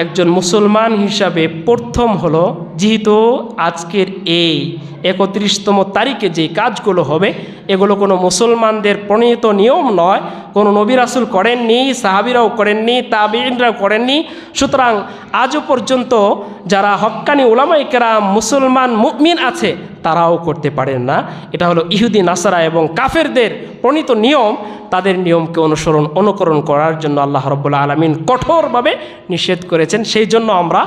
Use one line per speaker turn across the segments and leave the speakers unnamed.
একজন মুসলমান হিসাবে প্রথম হলো, যেহেতু আজকের এই 31তম তারিখে যে কাজগুলো হবে এগুলো কোনো মুসলমানদের প্রণীত নিয়ম নয়, কোনো নবী রাসূল করেননি, সাহাবীরাও করেননি, তাবেঈনরাও করেননি। সুতরাং আজও পর্যন্ত যারা হক্কানি উলামায়ে কেরাম মুসলমান মুমিন আছে তারাও করতে পারেন না। এটা হলো ইহুদি নাসারা এবং কাফেরদের প্রণীত নিয়ম। তাদের নিয়মকে অনুকরণ করার জন্য আল্লাহ রাব্বুল আলামিন কঠোরভাবে নিষেধ করেছেন। সেই জন্য আমরা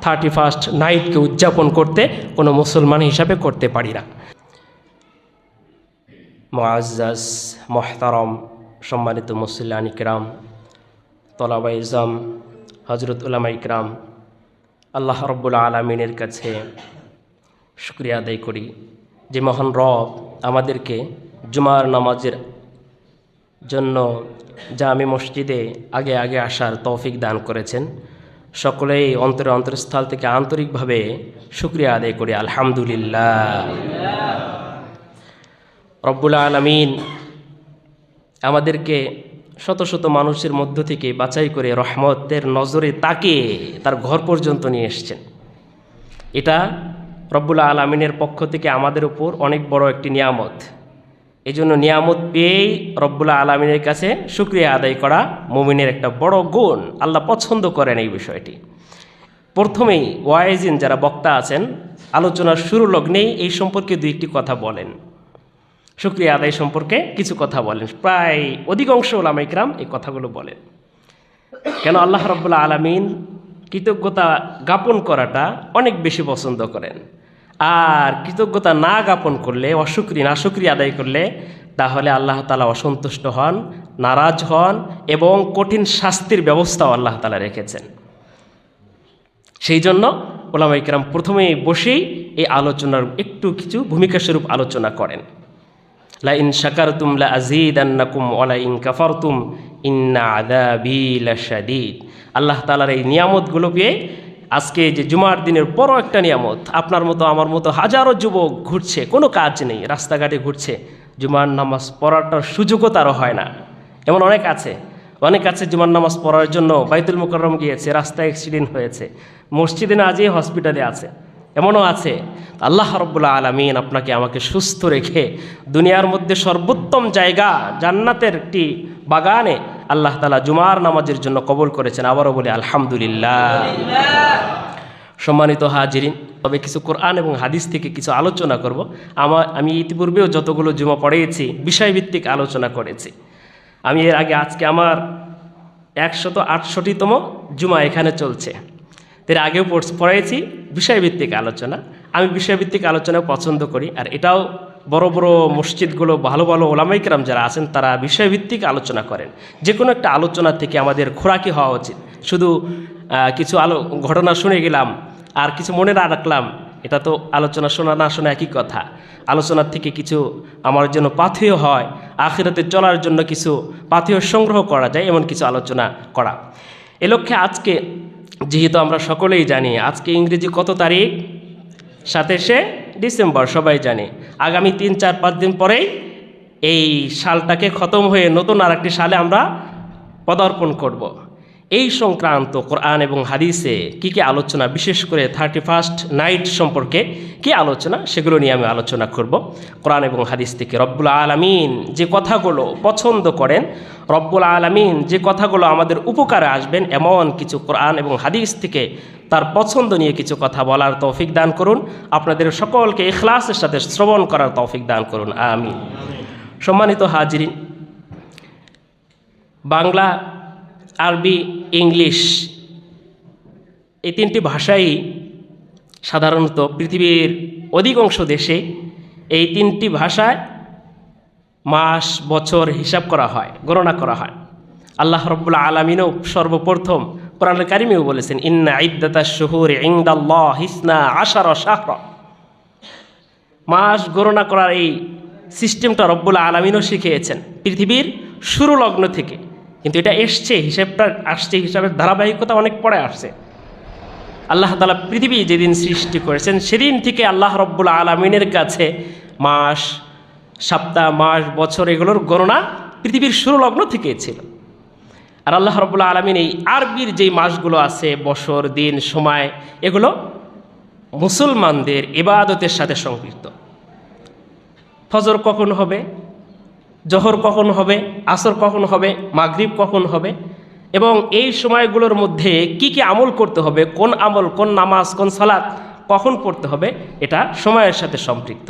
31st নাইটকে উদযাপন করতে কোনো মুসলমান হিসাবে করতে পারি না। মুআজ্জাজ মুহতারম সম্মানিত মুসল্লিয়ান ইকরাম, তলাবায়ে ইলজাম, হযরত উলামায়ে ইকরাম, আল্লাহ রাব্বুল আলামিনের কাছে শুকরিয়া আদায় করি যে মহান রব আমাদেরকে জুমার নামাজের জন্য জামি মসজিদে আগে আগে আসার তৌফিক দান করেছেন। সকলেই অন্তরস্থল থেকে আন্তরিকভাবে শুকরিয়া আদায় করি, আলহামদুলিল্লাহ। রব্বুল আলামিন আমাদেরকে শত শত মানুষের মধ্য থেকে বাছাই করে রহমতের নজরে তাকে তার ঘর পর্যন্ত নিয়ে এসেছেন। এটা রব্বুল আলামিনের পক্ষ থেকে আমাদের উপর অনেক বড় একটি নিয়ামত। এই জন্য নিয়ামত পেয়েই রব্বুল আলামিনের কাছে শুকরিয়া আদায় করা মুমিনের একটা বড় গুণ। আল্লাহ পছন্দ করেন এই বিষয়টি। প্রথমেই ওয়াইজিন যারা বক্তা আছেন আলোচনার শুরু লগ্নেই এই সম্পর্কে দুই একটি কথা বলেন, শুকরিয়া আদায় সম্পর্কে কিছু কথা বলেন। প্রায় অধিকাংশ উলামায়ে কেরাম এই কথাগুলো বলেন। কেন? আল্লাহ রাব্বুল আলামিন কৃতজ্ঞতা জ্ঞাপন করাটা অনেক বেশি পছন্দ করেন। আর কৃতজ্ঞতা না জ্ঞাপন করলে, নাশুকরি আদায় করলে তাহলে আল্লাহ তাআলা অসন্তুষ্ট হন, নারাজ হন এবং কঠিন শাস্তির ব্যবস্থাও আল্লাহ তাআলা রেখেছেন। সেই জন্য উলামায়ে কেরাম প্রথমেই বসেই এই আলোচনার একটু কিছু ভূমিকা স্বরূপ আলোচনা করেন। লা ইন শাকারতুম লা আযীদান্নাকুম ওয়া লা ইন কাফারতুম ইন্না আযাবী লাশাদীদ। আল্লাহ তাআলার এই নিয়ামতগুলো পেয়ে আজকে যে জুমার দিনের বড় একটা নিয়ামত, আপনার মতো আমার মতো হাজারো যুবক ঘুরছে, কোনো কাজ নেই, রাস্তাঘাটে ঘুরছে, জুমার নামাজ পড়াটার সুযোগও তারও হয় না। এমন অনেক আছে জুমার নামাজ পড়ার জন্য বাইতুল মুকাররম গিয়েছে, রাস্তায় অ্যাক্সিডেন্ট হয়েছে, মসজিদে না যেয়ে হসপিটালে আছে, এমনও আছে। আল্লাহ রাব্বুল আলামিন আপনাকে আমাকে সুস্থ রেখে দুনিয়ার মধ্যে সর্বোত্তম জায়গা জান্নাতের একটি বাগানে আল্লাহ তাআলা জুমার নামাজের জন্য কবুল করেছেন। আবারও বলি আলহামদুলিল্লাহ। সম্মানিত হাজিরিন, তবে কিছু কোরআন এবং হাদিস থেকে কিছু আলোচনা করব। আমি ইতিপূর্বেও যতগুলো জুমা পড়িয়েছি বিষয়ভিত্তিক আলোচনা করেছি। আমি এর আগে আজকে আমার 168তম জুমা এখানে চলছে। এর আগেও পড়েছি বিষয়ভিত্তিক আলোচনা। আমি বিষয়ভিত্তিক আলোচনা পছন্দ করি। আর এটাও বড় বড় মসজিদগুলো, ভালো ভালো ওলামায়ে কেরাম যারা আছেন তারা বিষয়ভিত্তিক আলোচনা করেন। যে কোনো একটা আলোচনা থেকে আমাদের খোরাকি হওয়া উচিত। শুধু কিছু ঘটনা শুনে গেলাম আর কিছু মনে না রাখলাম, এটা তো আলোচনা শোনা না শোনা একই কথা। আলোচনার থেকে কিছু আমার জন্য পাথেয় হয়, আখিরাতে চলার জন্য কিছু পাথেয় সংগ্রহ করা যায়, এমন কিছু আলোচনা করা। এ লক্ষ্যে আজকে যেহেতু আমরা সকলেই জানি আজকে ইংরেজি কত তারিখ, 27শে ডিসেম্বর, সবাই জানে। আগামী 3-4-5 দিন পরেই এই সালটাকে খতম হয়ে নতুন আর একটি সালে আমরা পদার্পণ করব। এই সংক্রান্ত কোরআন এবং হাদিসে কী কী আলোচনা, বিশেষ করে 31st নাইট সম্পর্কে কী আলোচনা, সেগুলো নিয়ে আমি আলোচনা করব। কোরআন এবং হাদিস থেকে রব্বুল আলামিন যে কথাগুলো পছন্দ করেন, রব্বুল আলামিন যে কথাগুলো আমাদের উপকারে আসবেন, এমন কিছু কোরআন এবং হাদিস থেকে তার পছন্দ নিয়ে কিছু কথা বলার তৌফিক দান করুন। আপনাদের সকলকে ইখলাসের সাথে শ্রবণ করার তৌফিক দান করুন, আমিন। সম্মানিত হাজিরিন, বাংলা, আরবি, ইংলিশ এই তিনটি ভাষাই সাধারণত পৃথিবীর অধিকাংশ দেশে এই তিনটি ভাষায় মাস, বছর হিসাব করা হয়, গণনা করা হয়। আল্লাহ রাব্বুল আলামিনও সর্বপ্রথম কোরআনুল কারীমেও বলেছেন, ইন্না ইদ্দাতাশ শুহুরি ইনদাল্লাহি 12 শাহরা। মাস গণনা করার এই সিস্টেমটা রব্বুল আলামিনও শিখিয়েছেন পৃথিবীর শুরু লগ্ন থেকে। কিন্তু এটা হিসাবের ধারাবাহিকতা অনেক পরে আসছে। আল্লাহ তাআলা পৃথিবী যেদিন সৃষ্টি করেছেন সেদিন থেকে আল্লাহ রাব্বুল আলামিনের কাছে মাস, সপ্তাহ, মাস, বছর এগুলোর গণনা পৃথিবীর শুরু লগ্ন থেকেই ছিল। আর আল্লাহ রাব্বুল আলামিন এই আরবির যেই মাসগুলো আছে, বছর, দিন, সময়, এগুলো মুসলমানদের ইবাদতের সাথে সম্পৃক্ত। ফজর কখন হবে, জোহর কখন হবে, আসর কখন হবে, মাগরিব কখন হবে, এবং এই সময়গুলোর মধ্যে কি কি আমল করতে হবে, কোন আমল, কোন নামাজ, কোন সালাত কখন পড়তে হবে, এটা সময়ের সাথে সম্পৃক্ত।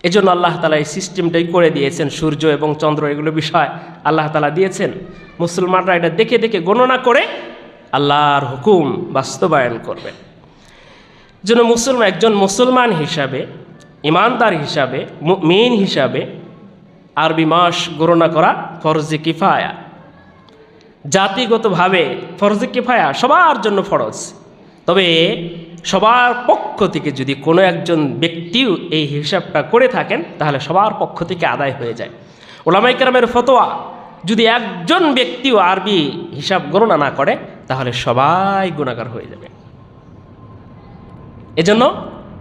এজন্য আল্লাহ তাআলা এই সিস্টেমটাই করে দিয়েছেন। সূর্য এবং চন্দ্র এগুলো বিষয় আল্লাহ তাআলা দিয়েছেন। মুসলমানরা এটা দেখে দেখে গণনা করে আল্লাহর হুকুম বাস্তবায়ন করবে। জন্য একজন মুসলমান হিসাবে, ইমানদার হিসাবে, মুমিন হিসাবে আরবি মাস গণনা করা ফরজে কিফায়া। জাতিগতভাবে ফরজে কিফায়া সবার জন্য ফরজ, তবে সবার পক্ষ থেকে যদি কোনো একজন ব্যক্তিও এই হিসাবটা করে থাকেন তাহলে সবার পক্ষ থেকে আদায় হয়ে যায়। উলামায়ে কেরামের ফতোয়া, যদি একজন ব্যক্তিও আরবি হিসাব গণনা না করে তাহলে সবাই গুনাহগার হয়ে যাবে। এজন্য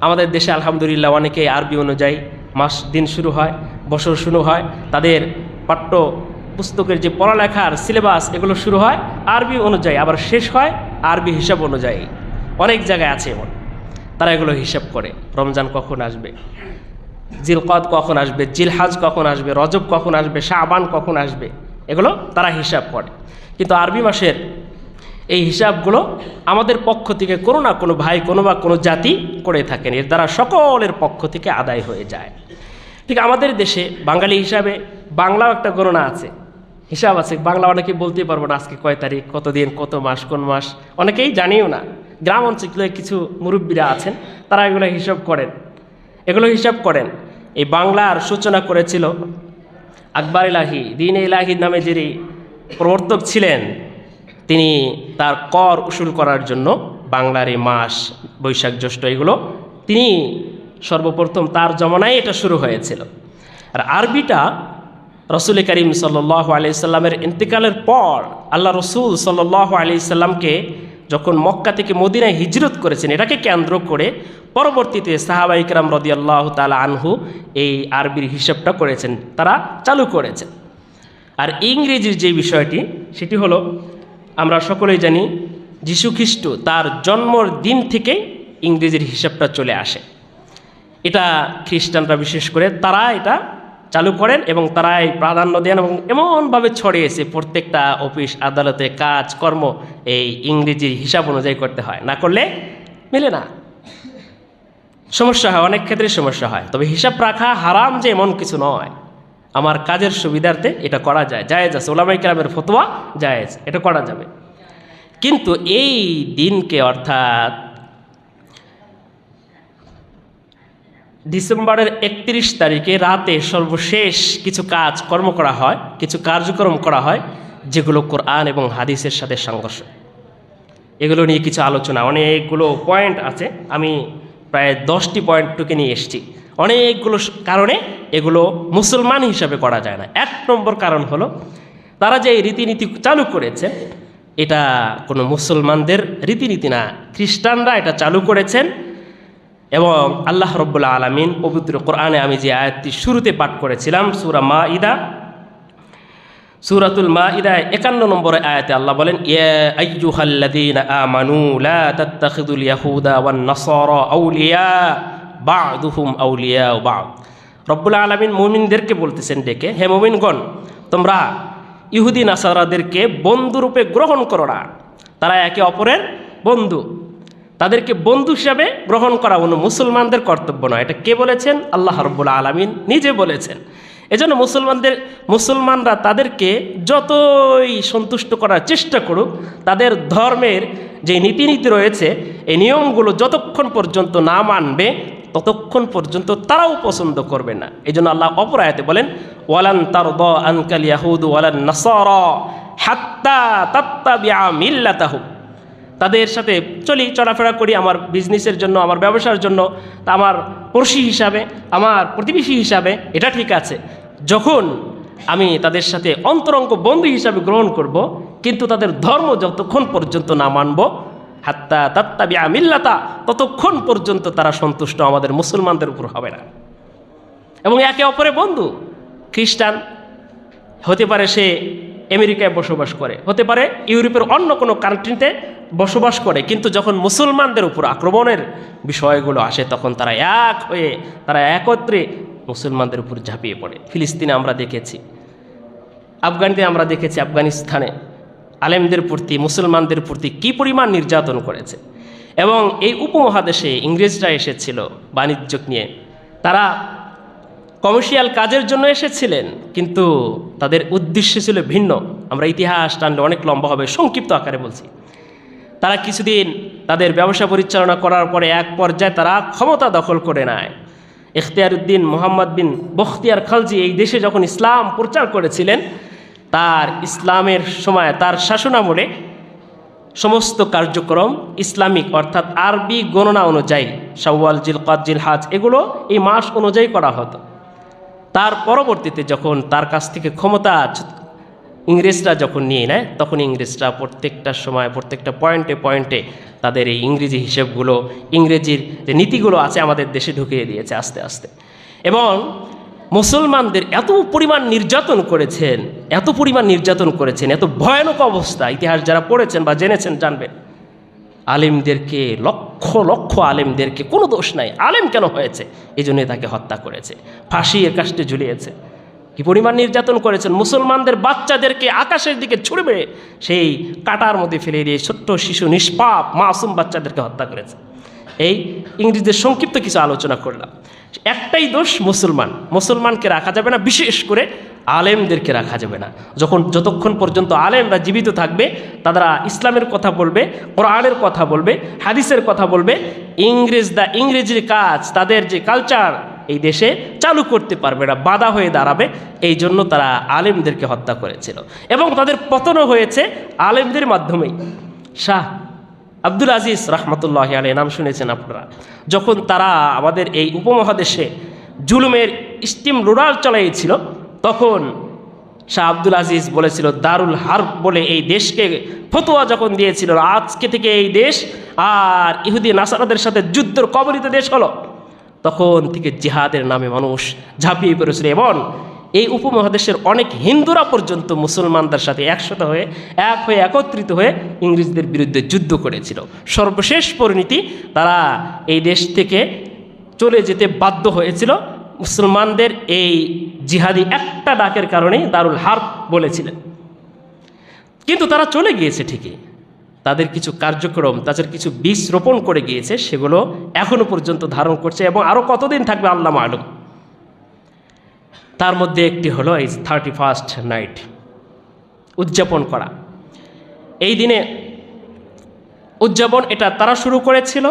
আমাদের দেশে আলহামদুলিল্লাহ অনেকে আরবি অনুযায়ী মাস, দিন শুরু হয়, বছর শুরু হয়, তাদের পাঠ্য পুস্তকের যে পড়ালেখার সিলেবাস এগুলো শুরু হয় আরবি অনুযায়ী, আবার শেষ হয় আরবি হিসাব অনুযায়ী। অনেক জায়গায় আছে এমন, তারা এগুলো হিসাব করে। রমজান কখন আসবে, জিলকদ কখন আসবে, জিলহাজ কখন আসবে, রজব কখন আসবে, শাবান কখন আসবে, এগুলো তারা হিসাব করে। কিন্তু আরবি মাসের এই হিসাবগুলো আমাদের পক্ষ থেকে কোনো না কোনো ভাই, কোনো বা কোনো জাতি করে থাকেন, এর দ্বারা সকলের পক্ষ থেকে আদায় হয়ে যায়। ঠিক আমাদের দেশে বাঙালি হিসাবে বাংলাও একটা গণনা আছে, হিসাব আছে। বাংলা অনেকে বলতে পারবো না আজকে কয় তারিখ, কত দিন, কত মাস, কোন মাস, অনেকেই জানিও না। গ্রাম অঞ্চলে কিছু মুরব্বীরা আছেন, তারা এগুলো হিসাব করেন। এই বাংলার সূচনা করেছিল আকবর ইলাহি, দ্বীন ইলাহি নামে যিনি প্রবর্তক ছিলেন, তিনি তার কর উসুল করার জন্য বাংলার এই মাস, বৈশাখ, জ্যৈষ্ঠ, এগুলো তিনি সর্বপ্রথম তার জমানায় এটা শুরু হয়েছিল। আর আরবিটা রসুল করিম সাল্লাল্লাহু আলাইহি সাল্লামের ইন্তেকালের পর আল্লাহ রসুল সাল্লাল্লাহু আলাইহি সাল্লামকে যখন মক্কা থেকে মদিনায় হিজরত করেছেন, এটাকে কেন্দ্র করে পরবর্তীতে সাহাবা ইকরাম রাদিয়াল্লাহু তাআলা আনহু এই আরবির হিসাবটা করেছেন, তারা চালু করেছেন। আর ইংরেজির যে বিষয়টি, সেটি হলো আমরা সকলেই জানি যীশু খ্রিস্ট তার জন্মর দিন থেকে ইংরেজির হিসাবটা চলে আসে। এটা খ্রিস্টানরা বিশেষ করে তারা এটা চালু করেন এবং তারাই প্রাধান্য দেন এবং এমনভাবে ছড়িয়েছে প্রত্যেকটা অফিস আদালতে কাজ কর্ম এই ইংরেজির হিসাব অনুযায়ী করতে হয়, না করলে মেলে না, সমস্যা হয়, অনেক ক্ষেত্রে সমস্যা হয়। তবে হিসাব রাখা হারাম যে এমন কিছু নয়, আমার কাজের সুবিধার্থে এটা করা যায়, জায়েজ আছে। উলামায়ে কেরামের ফতোয়া জায়েজ, এটা করা যাবে। কিন্তু এই দিনকে, অর্থাৎ ডিসেম্বরের 31 তারিখে রাতে সর্বশেষ কিছু কর্ম করা হয়, কিছু কার্যক্রম করা হয় যেগুলো কোরআন এবং হাদিসের সাথে সংঘর্ষ। এগুলো নিয়ে কিছু আলোচনা, অনেকগুলো পয়েন্ট আছে, আমি প্রায় 10টি পয়েন্টটুকে নিয়ে এসেছি। অনেকগুলো কারণে এগুলো মুসলমান হিসাবে করা যায় না। 1 নম্বর কারণ হলো তারা যে রীতিনীতি চালু করেছে এটা কোনো মুসলমানদের রীতিনীতি না, খ্রিস্টানরা এটা চালু করেছেন। এবং আল্লাহ রাব্বুল আলামিন পবিত্র কোরআনে আমি যে আয়াতটি শুরুতে পাঠ করেছিলাম, সূরাতুল মাইদা 51 নম্বর আয়াতে আল্লাহ বলেন, ইয়া আইয়ুহাল্লাযীনা আমানু লা তাত্তাখিযুল ইয়াহুদা ওয়ান নাসারা আউলিয়া বা'দুহুম আউলিয়া বা'দ। রব্বুল আলামিন মুমিনদেরকে বলতেছেন ডেকে, হে মুমিনগণ, তোমরা ইহুদি নাসারাদেরকে বন্ধুরূপে গ্রহণ করো না, তারা একে অপরের বন্ধু, তাদেরকে বন্ধু হিসাবে গ্রহণ করা কোনো মুসলমানদের কর্তব্য নয়। এটা কে বলেছেন? আল্লাহ রাব্বুল আলামিন নিজে বলেছেন। এজন্য মুসলমানরা তাদেরকে যতই সন্তুষ্ট করার চেষ্টা করুক, তাদের ধর্মের যে নীতিনীতি রয়েছে এই নিয়মগুলো যতক্ষণ পর্যন্ত না মানবে ততক্ষণ পর্যন্ত তারাও পছন্দ করবে না। এই জন্য আল্লাহ অপর আয়াতে বলেন, ওয়ালান তারদা আনকাল ইয়াহুদু ওয়ালান নাসারা হাত্তা তাত্তাবিআ মিল্লাতাহুম। তাদের সাথে চলাফেরা করি আমার বিজনেসের জন্য, আমার ব্যবসার জন্য, আমার পড়শি হিসাবে, আমার প্রতিবেশী হিসাবে, এটা ঠিক আছে। যখন আমি তাদের সাথে অন্তরঙ্গ বন্ধু হিসাবে গ্রহণ করব, কিন্তু তাদের ধর্ম যতক্ষণ পর্যন্ত না মানব, হাত্তা তাত্তাবিআ মিল্লাতা, ততক্ষণ পর্যন্ত তারা সন্তুষ্ট আমাদের মুসলমানদের উপর হবে না। এবং একে অপরের বন্ধু, খ্রিস্টান হতে পারে সে আমেরিকায় বসবাস করে, হতে পারে ইউরোপের অন্য কোনো কান্ট্রিতে বসবাস করে, কিন্তু যখন মুসলমানদের উপর আক্রমণের বিষয়গুলো আসে তখন তারা এক হয়ে, তারা একত্রে মুসলমানদের উপর ঝাঁপিয়ে পড়ে। ফিলিস্তিনে আমরা দেখেছি, আফগানিতে আমরা দেখেছি, আফগানিস্তানে আলেমদের প্রতি, মুসলমানদের প্রতি কী পরিমাণ নির্যাতন করেছে। এবং এই উপমহাদেশে ইংরেজরা এসেছিল বাণিজ্য নিয়ে, তারা কমার্শিয়াল কাজের জন্য এসেছিলেন, কিন্তু তাদের উদ্দেশ্য ছিল ভিন্ন। আমরা ইতিহাস টানলে অনেক লম্বা হবে, সংক্ষিপ্ত আকারে বলছি। তারা কিছুদিন তাদের ব্যবসা পরিচালনা করার পরে এক পর্যায়ে তারা ক্ষমতা দখল করে নেয়। ইখতিয়ারউদ্দিন মোহাম্মদ বিন বখতিয়ার খালজি এই দেশে যখন ইসলাম প্রচার করেছিলেন, তার ইসলামের সময়, তার শাসনামলে সমস্ত কার্যক্রম ইসলামিক অর্থাৎ আরবি গণনা অনুযায়ী, শাওয়াল, জিলকাদ, জিলহাজ, এগুলো এই মাস অনুযায়ী করা হতো। তার পরবর্তীতে যখন তার কাছ থেকে ক্ষমতা ইংরেজরা যখন নিয়ে নেয়, তখন ইংরেজরা প্রত্যেকটা সময়, প্রত্যেকটা পয়েন্টে পয়েন্টে তাদের এই ইংরেজি হিসেবগুলো, ইংরেজির যে নীতিগুলো আছে আমাদের দেশে ঢুকিয়ে দিয়েছে আস্তে আস্তে। এবং মুসলমানদের এত পরিমাণ নির্যাতন করেছেন, এত পরিমাণ নির্যাতন করেছেন, এত ভয়ানক অবস্থা, ইতিহাস যারা পড়েছেন বা জেনেছেন জানবেন। আলেমদেরকে, লক্ষ লক্ষ আলেমদেরকে, কোনো দোষ নাই, আলেম কেন হয়েছে এই জন্যে তাকে হত্যা করেছে, ফাঁসির কাস্টে ঝুলিয়েছে। কি পরিমাণ নির্যাতন করেছেন, মুসলমানদের বাচ্চাদেরকে আকাশের দিকে ছুড়বে সেই কাঁটার মধ্যে ফেলে দিয়ে ছোট্ট শিশু, নিষ্পাপ মাসুম বাচ্চাদেরকে হত্যা করেছে। এই ইংরেজদের সংক্ষিপ্ত কিছু আলোচনা করলাম। একটাই দোষ, মুসলমানকে রাখা যাবে না, বিশেষ করে আলেমদেরকে রাখা যাবে না। যতক্ষণ পর্যন্ত আলেমরা জীবিত থাকবে, তারা ইসলামের কথা বলবে, কোরআনের কথা বলবে, হাদিসের কথা বলবে, ইংরেজির কাজ, তাদের যে কালচার এই দেশে চালু করতে পারবে না, বাধা হয়ে দাঁড়াবে। এই জন্য তারা আলেমদেরকে হত্যা করেছিল এবং তাদের পতনও হয়েছে আলেমদের মাধ্যমেই। শাহ আব্দুল আজিজ রহমতুল্লাহ আলাইহি নাম শুনেছেন আপনারা। যখন তারা আমাদের এই উপমহাদেশে জুলুমের স্টিম রোলার চালাইছিল, তখন শাহ আব্দুল আজিজ বলেছিল, দারুল হার্ব বলে এই দেশকে ফতোয়া যখন দিয়েছিল, আজকে থেকে এই দেশ আর ইহুদি নাসারাদের সাথে যুদ্ধের কবলিত দেশ হলো, তখন থেকে জিহাদের নামে মানুষ ঝাঁপিয়ে পড়েছিল। এবং এই উপমহাদেশের অনেক হিন্দুরা পর্যন্ত মুসলমানদের সাথে একসাথে হয়ে, একত্রিত হয়ে ইংরেজদের বিরুদ্ধে যুদ্ধ করেছিল। সর্বশেষ পরিণতি, তারা এই দেশ থেকে চলে যেতে বাধ্য হয়েছিল মুসলমানদের এই জিহাদি একটা ডাকের কারণেই দারুল হার্ব বলেছিলেন। কিন্তু তারা চলে গিয়েছে ঠিকই, তাদের কিছু কার্যক্রম, তাদের কিছু বীজ রোপণ করে গিয়েছে, সেগুলো এখনো পর্যন্ত ধারণ করছে এবং আরও কতদিন থাকবে আল্লাহ মালুম। তার মধ্যে একটি হলো এই 31st নাইট উদযাপন করা। এই দিনে উদযাপন এটা তারা শুরু করেছিল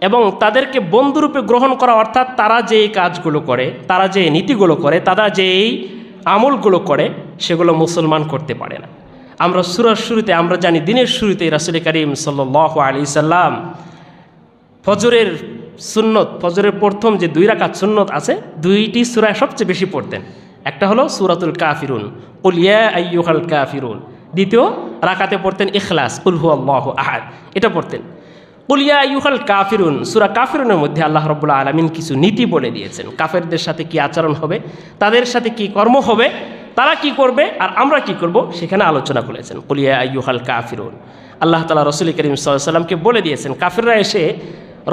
এবং তাদেরকে বন্ধুরূপে গ্রহণ করা, অর্থাৎ তারা যে কাজগুলো করে, তারা যে নীতিগুলো করে, তারা যে এই আমলগুলো করে, সেগুলো মুসলমান করতে পারে না। আমরা সূরার শুরুতে আমরা জানি, দিনের শুরুতে রাসূল করিম সাল্লাল্লাহু আলাইহি সাল্লাম ফজরের সুন্নত, ফজরের প্রথম যে 2 রাকাত সুন্নত আছে, 2টি সূরা সবচেয়ে বেশি পড়তেন। একটা হলো সূরাতুল কাফিরুন, কুল ইয়া আইয়ুহাল কাফিরুন। দ্বিতীয় রাকাতে পড়তেন ইখলাস, কুল হুয়াল্লাহু আহাদ, এটা পড়তেন। কুল ইয়া আইয়ুহাল কাফিরুন, সূরা কাফিরুনের মধ্যে আল্লাহ রাব্বুল আলামিন কিছু নীতি বলে দিয়েছেন। কাফেরদের সাথে কি আচরণ হবে, তাদের সাথে কি কর্ম হবে, তারা কি করবে আর আমরা কি করব, সেখানে আলোচনা করেছেন। কুল ইয়া আইয়ুহাল কাফিরুন, আল্লাহ তাআলা রাসূল করিম সাল্লাল্লাহু আলাইহি সাল্লামকে বলে দিয়েছেন। কাফেররা এসে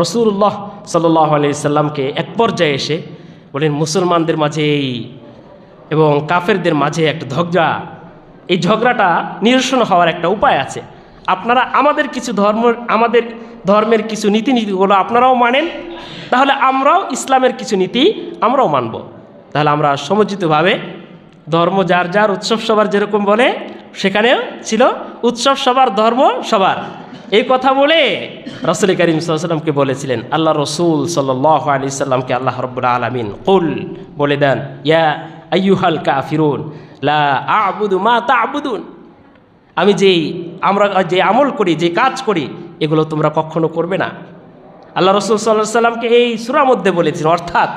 রাসূলুল্লাহ সাল্লাল্লাহু আলাইহি সাল্লামকে এক পর্যায়ে এসে বলেন, মুসলমানদের মাঝে এবং কাফেরদের মাঝে একটা ঝগড়া, এই ঝগড়াটা নিরসন হওয়ার একটা উপায় আছে। আপনারা আমাদের ধর্মের কিছু নীতিগুলো আপনারাও মানেন, তাহলে আমরাও ইসলামের কিছু নীতি আমরাও মানব। তাহলে আমরা সমঝোতাভাবে ধর্ম যার যার, উৎসব সবার যেরকম বলে, সেখানেও ছিল উৎসব সবার, ধর্ম সবার। এই কথা বলে রাসূল করিম সাল্লাল্লাহু আলাইহি সাল্লামকে বলেছিলেন, আল্লাহ রসুল সাল্লাল্লাহু আলাইহি সাল্লামকে আল্লাহ রাব্বুল আলামিন কুল বলে দেন, ইয়া আইয়ুহাল কাফিরুন লা আ'বুদু মা তা'বুদুন, আমরা যে আমল করি, যে কাজ করি, এগুলো তোমরা কখনো করবে না। আল্লাহ রসুল সাল্লাল্লাহু আলাইহি সাল্লামকে এই সূরার মধ্যে বলেছেন, অর্থাৎ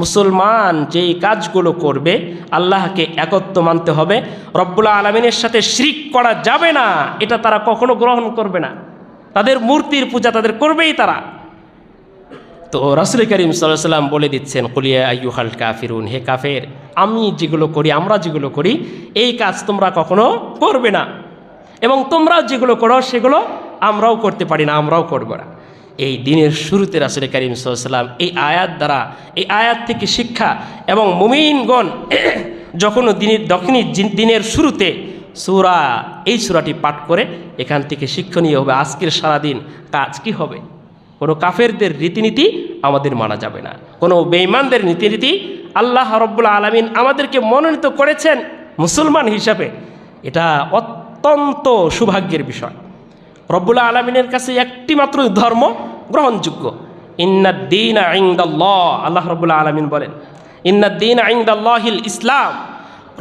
মুসলমান যেই কাজগুলো করবে আল্লাহকে একত্ব মানতে হবে, রব্বুল আলামিনের সাথে শিরক করা যাবে না, এটা তারা কখনো গ্রহণ করবে না। তাদের মূর্তির পূজা তাদের করবেই তারা। তো রাসূল করিম সাল্লাল্লাহু আলাইহি সাল্লাম বলে দিচ্ছেন, কুল ইয়া আইয়ুহাল কাফিরুন, হে কাফের, আমি যেগুলো করি, আমরা যেগুলো করি, এই কাজ তোমরা কখনো করবে না, এবং তোমরা যেগুলো করো সেগুলো আমরাও করতে পারি না, আমরাও করবো না। এই দিনের শুরুতে রাসূল করিম সাল্লাল্লাহু আলাইহি ওয়াসাল্লাম এই আয়াত দ্বারা, এই আয়াত থেকে শিক্ষা, এবং মুমিনগণ যখন দিনের শুরুতে এই সূরাটি পাঠ করে এখান থেকে শিক্ষণীয় হবে আজকের সারাদিন কাজ কি হবে। কোনো কাফেরদের রীতিনীতি আমাদের মানা যাবে না, কোনো বেঈমানদের রীতিনীতি। আল্লাহ রাব্বুল আলামিন আমাদেরকে মনোনীত করেছেন মুসলমান হিসাবে, এটা অত্যন্ত সৌভাগ্যের বিষয়। রব্বুল আলামিনের কাছে একটি মাত্র ধর্ম গ্রহণযোগ্য, ইন্নাদ-দীনা ইনদাল্লাহ। আল্লাহ রব্বুল আলামিন বলেন ইন্নাদ-দীনা ইনদাল্লাহিল ইসলাম।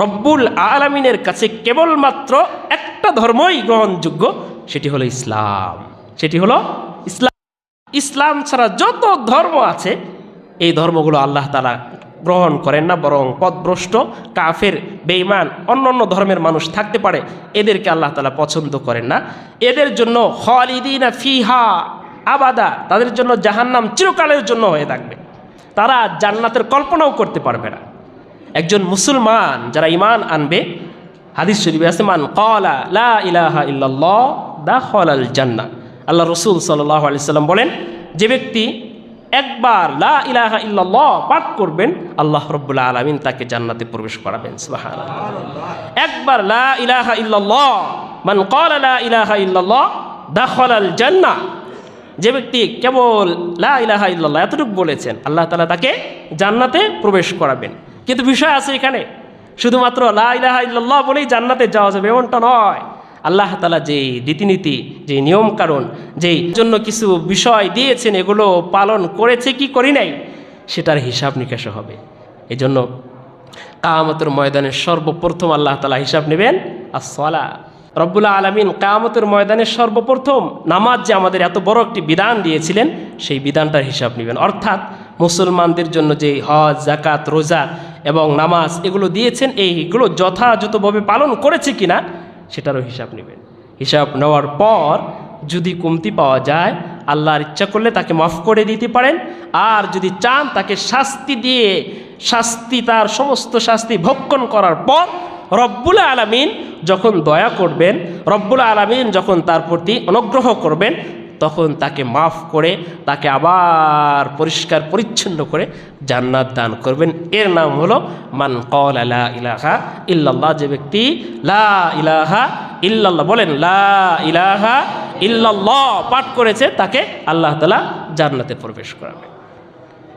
রব্বুল আলামিনের কাছে কেবলমাত্র একটা ধর্মই গ্রহণযোগ্য, সেটি হলো ইসলাম, সেটি হলো ইসলাম। ইসলাম ছাড়া যত ধর্ম আছে এই ধর্মগুলো আল্লাহ তাআলা গ্রহণ করেন না, বরং পথভ্রষ্ট, কাফের, বেঈমান, অন্য ধর্মের মানুষ থাকতে পারে, এদেরকে আল্লাহ তাআলা পছন্দ করেন না। এদের জন্য খালিদিনা ফিহা আবাদা, তাদের জন্য জাহান্নাম চিরকালের জন্য হয়ে থাকবে, তারা জান্নাতের কল্পনাও করতে পারবে না। একজন মুসলমান যারা ঈমান আনবে, হাদিস শরীফে আছে মান ক্বালা লা ইলাহা ইল্লাল্লাহ দাখালাল জান্নাহ। আল্লাহ রাসূল সাল্লাল্লাহু আলাইহি সাল্লাম বলেন, যে ব্যক্তি একবার লা ইলাহা ইল্লাল্লাহ পাঠ করবেন, আল্লাহ রাব্বুল আলামিন তাকে জান্নাতে প্রবেশ করাবেন। সুবহানাল্লাহ। একবার লা ইলাহা ইল্লাল্লাহ, মান ক্বালা লা ইলাহা ইল্লাল্লাহ দাখালাল জান্নাহ, যে ব্যক্তি কেবল লা ইলাহা ইল্লাল্লাহ এতটুকু বলেছেন, আল্লাহ তাআলা তাকে জান্নাতে প্রবেশ করাবেন। কিন্তু বিষয় আছে এখানে, শুধুমাত্র লা ইলাহা ইল্লাল্লাহ বলেই জান্নাতে যাওয়া যাবে এমনটা নয়। আল্লাহ তাআলা যেই রীতিনীতি, যে নিয়ম কারণ, যেই জন্য কিছু বিষয় দিয়েছেন, এগুলো পালন করেছে কি করি নাই, সেটার হিসাব নিকাশ হবে। এই জন্য কিয়ামতের ময়দানে সর্বপ্রথম আল্লাহ তাআলা হিসাব নেবেন as-সালাহ। রব্বুল আলামিন কিয়ামতের ময়দানে সর্বপ্রথম নামাজ যে আমাদের এত বড় একটি বিধান দিয়েছিলেন, সেই বিধানটার হিসাব নেবেন। অর্থাৎ মুসলমানদের জন্য যে হজ, যাকাত, রোজা এবং নামাজ এগুলো দিয়েছেন, এইগুলো যথাযথভাবে পালন করেছে কিনা সেটারও হিসাব নেবেন। হিসাব নেওয়ার পর যদি কমতি পাওয়া যায়, আল্লাহর ইচ্ছা করলে তাকে মাফ করে দিতে পারেন, আর যদি চান তাকে শাস্তি দিয়ে, তার সমস্ত শাস্তি ভক্ষণ করার পর রব্বুল আলামিন যখন দয়া করবেন, রব্বুল আলামিন যখন তার প্রতি অনুগ্রহ করবেন, তখন তাকে মাফ করে তাকে আবার পরিষ্কার পরিচ্ছন্ন করে জান্নাত দান করবেন। এর নাম হলো মান ক্বালা লা ইলাহা ইল্লাল্লাহ। যে ব্যক্তি লা ইলাহা ইল্লাল্লাহ বলেন, লা ইলাহা ইল্লাল্লাহ পাঠ করেছে, তাকে আল্লাহ তাআলা জান্নাতে প্রবেশ করাবে।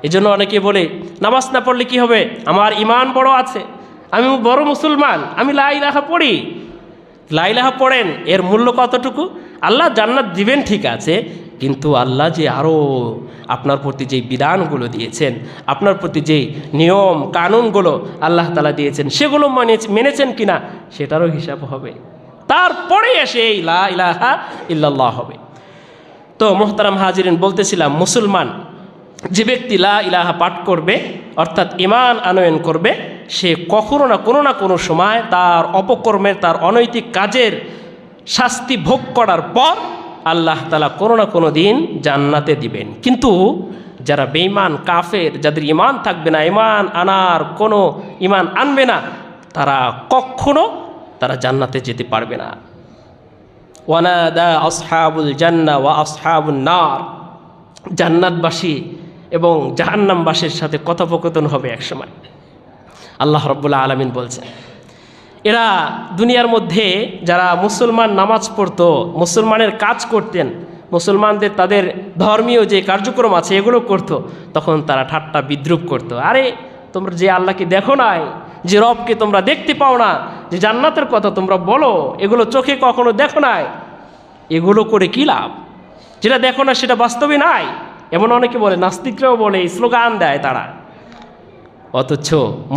এই জন্য অনেকে বলে নামাজ না পড়লে কি হবে, আমার ঈমান বড় আছে, আমি বড় মুসলমান, আমি লা ইলাহা পড়ি। লা ইলাহা পড়েন, এর মূল্য কতটুকু? আল্লাহ জান্নাত দিবেন ঠিক আছে, কিন্তু আল্লাহ যে আরও আপনার প্রতি যেই বিধানগুলো দিয়েছেন, আপনার প্রতি যেই নিয়ম কানুনগুলো আল্লাহ তাআলা দিয়েছেন, সেগুলো মেনেছেন কিনা সেটারও হিসাব হবে। তারপরে এসে এই লা ইলাহা ইল্লাল্লাহ হবে। তো মোহতারাম হাজিরিন, বলতেছিলাম মুসলমান যে ব্যক্তি লা ইলাহা পাঠ করবে, অর্থাৎ ঈমান আনয়ন করবে, সে কখনো না কোনো সময় তার অপকর্মের, তার অনৈতিক কাজের শাস্তি ভোগ করার পর আল্লাহ তাআলা কোনো না কোনো দিন জান্নাতে দিবেন। কিন্তু যারা বেঈমান, কাফের, যাদের ঈমান থাকবে না, ঈমান আনবে না, তারা কখনো জান্নাতে যেতে পারবে না। ওয়ানাদা আসহাবুল জান্নাহ ওয়া আসহাবুন নার, জান্নাতবাসী এবং জাহান্নামবাসীর সাথে কথোপকথন হবে একসময়। আল্লাহ রাব্বুল আলামিন বলছেন, এরা দুনিয়ার মধ্যে যারা মুসলমান নামাজ পড়তো, মুসলমানের কাজ করতেন, মুসলমানদের তাদের ধর্মীয় যে কার্যক্রম আছে এগুলো করতো, তখন তারা ঠাট্টা বিদ্রুপ করতো। আরে তোমরা যে আল্লাহকে দেখো নাই, যে রবকে তোমরা দেখতে পাও না, যে জান্নাতের কথা তোমরা বলো, এগুলো চোখে কখনো দেখো নাই, এগুলো করে কী লাভ? যেটা দেখো না সেটা বাস্তবে নাই, এমন অনেকে বলে, নাস্তিকরাও বলে, স্লোগান দেয় তারা। অথচ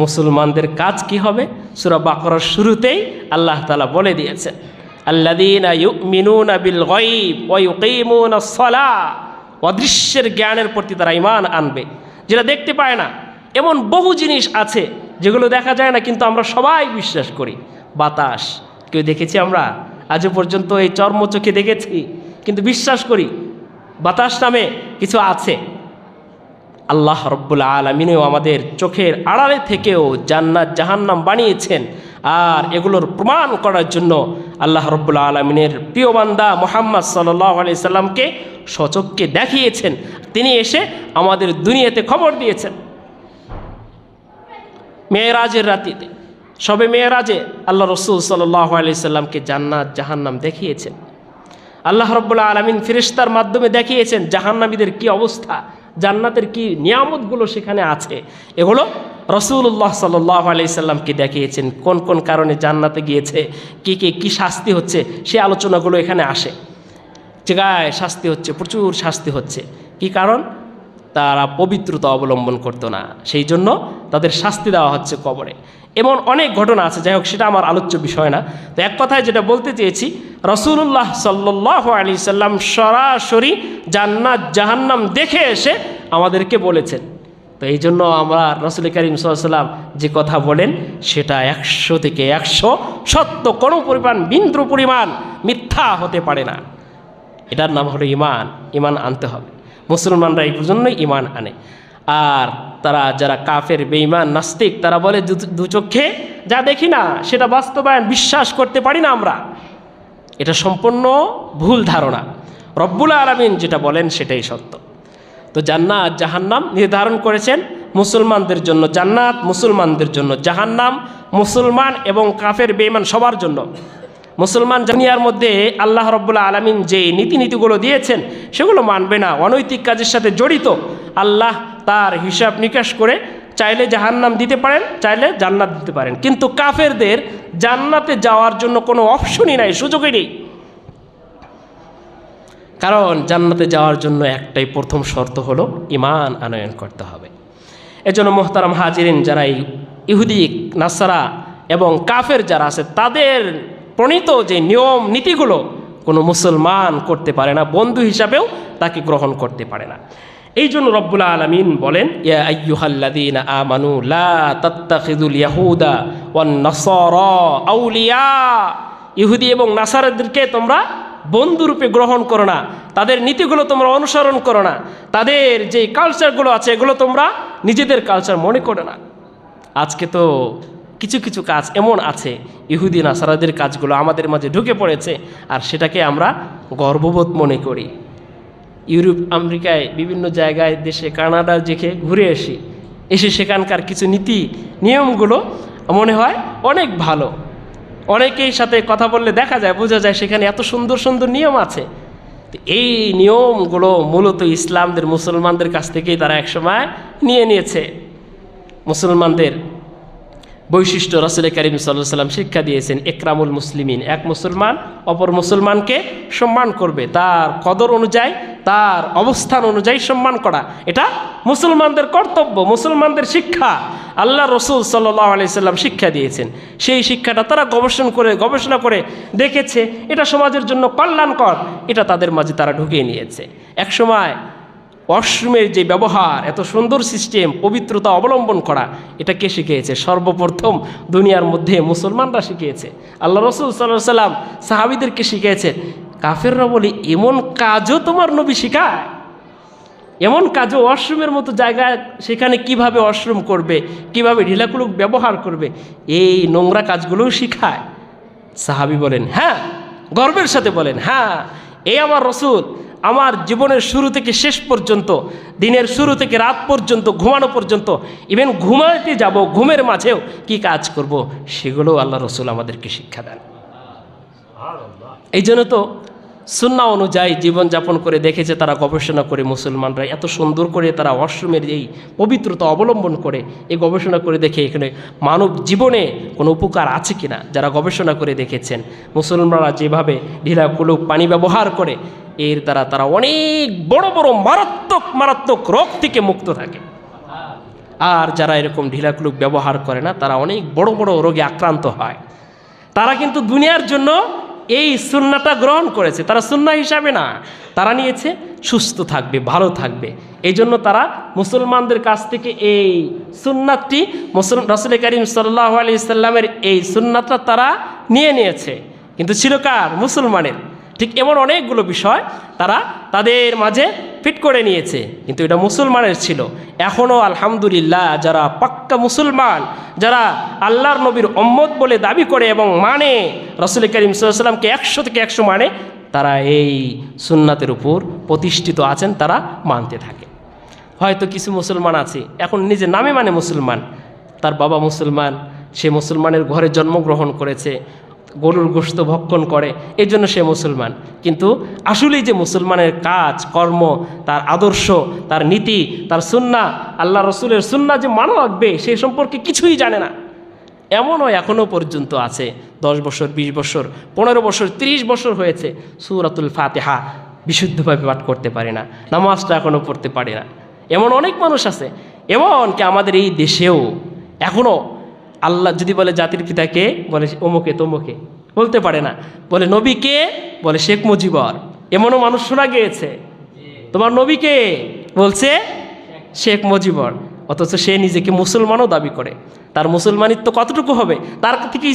মুসলমানদের কাজ কি হবে? সূরা বাকারার শুরুতেই আল্লাহ তাআলা বলে দিয়েছেন, আল্লাযীনা ইউমিনুনা বিল গায়ব ওয়া ইউকিমুনাস সালাহ, অদৃশ্যের জ্ঞানের প্রতি তারা ঈমান আনবে। যেটা দেখতে পায় না, এমন বহু জিনিস আছে যেগুলো দেখা যায় না, কিন্তু আমরা সবাই বিশ্বাস করি। বাতাস কেউ দেখেছি আমরা? আজও পর্যন্ত এই চর্মচোখে দেখেছি, কিন্তু বিশ্বাস করি বাতাস নামে কিছু আছে। আল্লাহ রব্বুল আলামিনও আমাদের চোখের আড়ালে থেকেও জান্নাত জাহান্নাম বানিয়েছেন। আর এগুলোর প্রমাণ করার জন্য আল্লাহ রব্বুল আলামিনের প্রিয় বান্দা মুহাম্মদ সাল্লাল্লাহু আলাইহি সাল্লামকে সচক্ষে দেখিয়েছেন। তিনি এসে আমাদের দুনিয়াতে খবর দিয়েছেন। মেরাজের রাতিতে, সবে মেরাজে আল্লাহ রসুল সাল্লাল্লাহু আলাইহি সাল্লামকে জান্নাত জাহান্নাম দেখিয়েছেন। আল্লাহ রব্বুল আলামিন ফেরেশতার মাধ্যমে দেখিয়েছেন জাহান্নামীদের কি অবস্থা, জান্নাতের কি নিয়ামতগুলো সেখানে আছে। এগুলো রসুল্লাহ সাল্লাল্লাহু আলাইহি সাল্লামকে দেখিয়েছেন। কোন কোন কারণে জান্নাতে গিয়েছে, কি শাস্তি হচ্ছে, সে আলোচনাগুলো এখানে আসে। জায়গায় শাস্তি হচ্ছে, প্রচুর শাস্তি হচ্ছে। কি কারণ? তারা পবিত্রতা অবলম্বন করতো না, সেই জন্য তাদের শাস্তি দেওয়া হচ্ছে কবরে। এমন অনেক ঘটনা আছে, যাই হোক সেটা আমার আলোচ্য বিষয় না। তো এক কথায় যেটা বলতে চেয়েছি, রাসূলুল্লাহ সাল্লাল্লাহু আলাইহি সাল্লাম সরাসরি জান্নাত জাহান্নাম দেখে এসে আমাদেরকে বলেছেন। তো এই জন্য আমরা রাসূল করিম সাল্লাল্লাহু আলাইহি সাল্লাম যে কথা বলেন সেটা 100 থেকে 100 সত্য, কোনো বিন্দু পরিমাণ মিথ্যা হতে পারে না। এটার নাম হলো ঈমান। ঈমান আনতে হবে। মুসলমানরা এই জন্যই ঈমান আনে। আর তারা যারা কাফের, বেঈমান, নাস্তিক, তারা বলে দু চোখে যা দেখি না সেটা বাস্তবায়ন বিশ্বাস করতে পারি না আমরা। এটা সম্পূর্ণ ভুল ধারণা। রব্বুল আলামিন যেটা বলেন সেটাই সত্য। তো জান্নাত জাহান্নাম নির্ধারণ করেছেন মুসলমানদের জন্য, জান্নাত মুসলমানদের জন্য, জাহান্নাম মুসলমান এবং কাফের বেঈমান সবার জন্য। মুসলমান দুনিয়ার মধ্যে আল্লাহ রব্বুল আলামিন যে নীতিগুলো দিয়েছেন সেগুলো মানবে না, অনৈতিক কাজের সাথে জড়িত, আল্লাহ তার হিসাব নিকাশ করে চাইলে জাহান্নাম দিতে পারেন, চাইলে জান্নাত দিতে পারেন। কিন্তু কাফেরদের জান্নাতে যাওয়ার জন্য কোনো অপশনই নাই, সুযোগই নেই। কারণ জান্নাতে যাওয়ার জন্য একটাই প্রথম শর্ত হলো ঈমান আনয়ন করতে হবে। এজন্য মোহতারাম হাজিরিন, যারা ইহুদি, নাসারা এবং কাফের যারা আছে তাদের প্রণীত যে নিয়ম নীতিগুলো কোনো মুসলমান করতে পারে না, বন্ধু হিসাবেও তাকে গ্রহণ করতে পারে না। এই জন্য রব্বুল আলামিন বলেন, ইয়া আইয়ুহাল্লাযীনা আমানু লা তাত্তাখিযুল ইয়াহুদা ওয়ান নাসারা আউলিয়া। ইহুদি এবং নাসারাদেরকে তোমরা বন্ধুরূপে গ্রহণ করো না, তাদের নীতিগুলো তোমরা অনুসরণ করো না, তাদের যে কালচারগুলো আছে এগুলো তোমরা নিজেদের কালচার মনে করো না। আজকে তো কিছু কিছু কাজ এমন আছে, ইহুদি নাসারাদের কাজগুলো আমাদের মাঝে ঢুকে পড়েছে, আর সেটাকে আমরা গর্ববোধ মনে করি। ইউরোপ, আমেরিকায়, বিভিন্ন জায়গায়, দেশে, কানাডার যেখে ঘুরে এসে সেখানকার কিছু নীতি নিয়মগুলো মনে হয় অনেক ভালো। অনেকেই সাথে কথা বললে দেখা যায়, বোঝা যায় সেখানে এত সুন্দর সুন্দর নিয়ম আছে। এই নিয়মগুলো মূলত ইসলামদের, মুসলমানদের কাছ থেকেই তারা একসময় নিয়েছে। মুসলমানদের বৈশিষ্ট্য রাসূল করিম সাল্লাল্লাহু আলাইহি সাল্লাম শিক্ষা দিয়েছেন, ইকরামুল মুসলিমিন, এক মুসলমান অপর মুসলমানকে সম্মান করবে, তার কদর অনুযায়ী, তার অবস্থান অনুযায়ী সম্মান করা, এটা মুসলমানদের কর্তব্য, মুসলমানদের শিক্ষা। আল্লাহ রসুল সাল্লাল্লাহু আলাইহি সাল্লাম শিক্ষা দিয়েছেন। সেই শিক্ষাটা তারা গবেষণা করে দেখেছে এটা সমাজের জন্য কল্যাণকর, এটা তাদের মাঝে তারা ঢুকিয়ে নিয়েছে। একসময় ওয়াশরুমের যে ব্যবহার, এত সুন্দর সিস্টেম, পবিত্রতা অবলম্বন করা, এটা কে শিখিয়েছে? সর্বপ্রথম দুনিয়ার মধ্যে মুসলমানরা শিখিয়েছে। আল্লাহ রসুল সাল্লাল্লাহু আলাইহি সাল্লাম সাহাবীদেরকে শিখিয়েছে। কাফেররা বলে এমন কাজও তোমার নবী শিখায়? এমন কাজও, ওয়াশরুমের মতো জায়গায় সেখানে কিভাবে ওয়াশরুম করবে, কিভাবে ঢিলাকুলুক ব্যবহার করবে, এই নোংরা কাজগুলোও শিখায়? সাহাবী বলেন হ্যাঁ, গর্বের সাথে বলেন হ্যাঁ, এই আমার রসুল আমার জীবনের শুরু থেকে শেষ পর্যন্ত, দিনের শুরু থেকে রাত পর্যন্ত, ঘুমানো পর্যন্ত, ইভেন ঘুমাতে যাব, ঘুমের মাঝেও কি কাজ করব সেগুলো আল্লাহ রসুল আমাদেরকে শিক্ষা দেন। এই জন্য তো সুন্নাহ অনুযায়ী জীবনযাপন করে দেখেছে তারা, গবেষণা করে মুসলমানরা এত সুন্দর করে তারা ওয়াশরুমের এই পবিত্রতা অবলম্বন করে, এই গবেষণা করে দেখে এখানে মানব জীবনে কোনো উপকার আছে কিনা, যারা গবেষণা করে দেখেছেন মুসলমানরা যেভাবে ঢিলাকুলুক পানি ব্যবহার করে, এর দ্বারা তারা অনেক বড় বড় মারাত্মক রোগ থেকে মুক্ত থাকে। আর যারা এরকম ঢিলাকুলুক ব্যবহার করে না, তারা অনেক বড় বড় রোগে আক্রান্ত হয়। তারা কিন্তু দুনিয়ার জন্য এই সুন্নাহটা গ্রহণ করেছে, তারা সুন্নাহ হিসাবে না, তারা নিয়েছে সুস্থ থাকবে, ভালো থাকবে। এই জন্য তারা মুসলমানদের কাছ থেকে এই সুন্নাতটি, রাসূল করিম সাল্লাল্লাহু আলাইহি সাল্লামের এই সুন্নাতটা তারা নিয়েছে, কিন্তু ছিল কার? মুসলমানের। ঠিক এমন অনেকগুলো বিষয় তারা তাদের মাঝে ফিট করে নিয়েছে, কিন্তু এটা মুসলমানের ছিল। এখনও আলহামদুলিল্লাহ যারা পাক্কা মুসলমান, যারা আল্লাহর নবীর উম্মত বলে দাবি করে এবং মানে, রাসূল করিম সাল্লাল্লাহু আলাইহি সাল্লামকে 100 থেকে 100 মানে, তারা এই সুন্নাতের উপর প্রতিষ্ঠিত আছেন, তারা মানতে থাকে। হয়তো কিছু মুসলমান আছে এখন নিজের নামে মানে মুসলমান, তার বাবা মুসলমান, সে মুসলমানের ঘরে জন্মগ্রহণ করেছে, গরুর গোশত ভক্ষণ করে, এই জন্য সে মুসলমান। কিন্তু আসলেই যে মুসলমানের কাজ কর্ম, তার আদর্শ, তার নীতি, তার সুন্নাহ, আল্লাহ রসুলের সুন্নাহ যে মানা লাগবে সেই সম্পর্কে কিছুই জানে না। এমনও এখনও পর্যন্ত আছে 10 বছর, 20 বছর, 15 বছর, 30 বছর হয়েছে সূরাতুল ফাতিহা বিশুদ্ধভাবে পাঠ করতে পারে না, নামাজটা এখনও পড়তে পারে না। এমন অনেক মানুষ আছে। এমনকি আমাদের এই দেশেও এখনও আল্লাহ যদি বলে জাতির পিতাকে, বলে অমুকে তমুকে, বলতে পারে না। বলে নবীকে, বলে শেখ মুজিবর। এমনও মানুষ শোনা গিয়েছে, তোমার নবীকে বলছে শেখ মুজিবর, অথচ সে নিজেকে মুসলমানও দাবি করে। তার মুসলমানিত্ব কতটুকু হবে? তার থেকে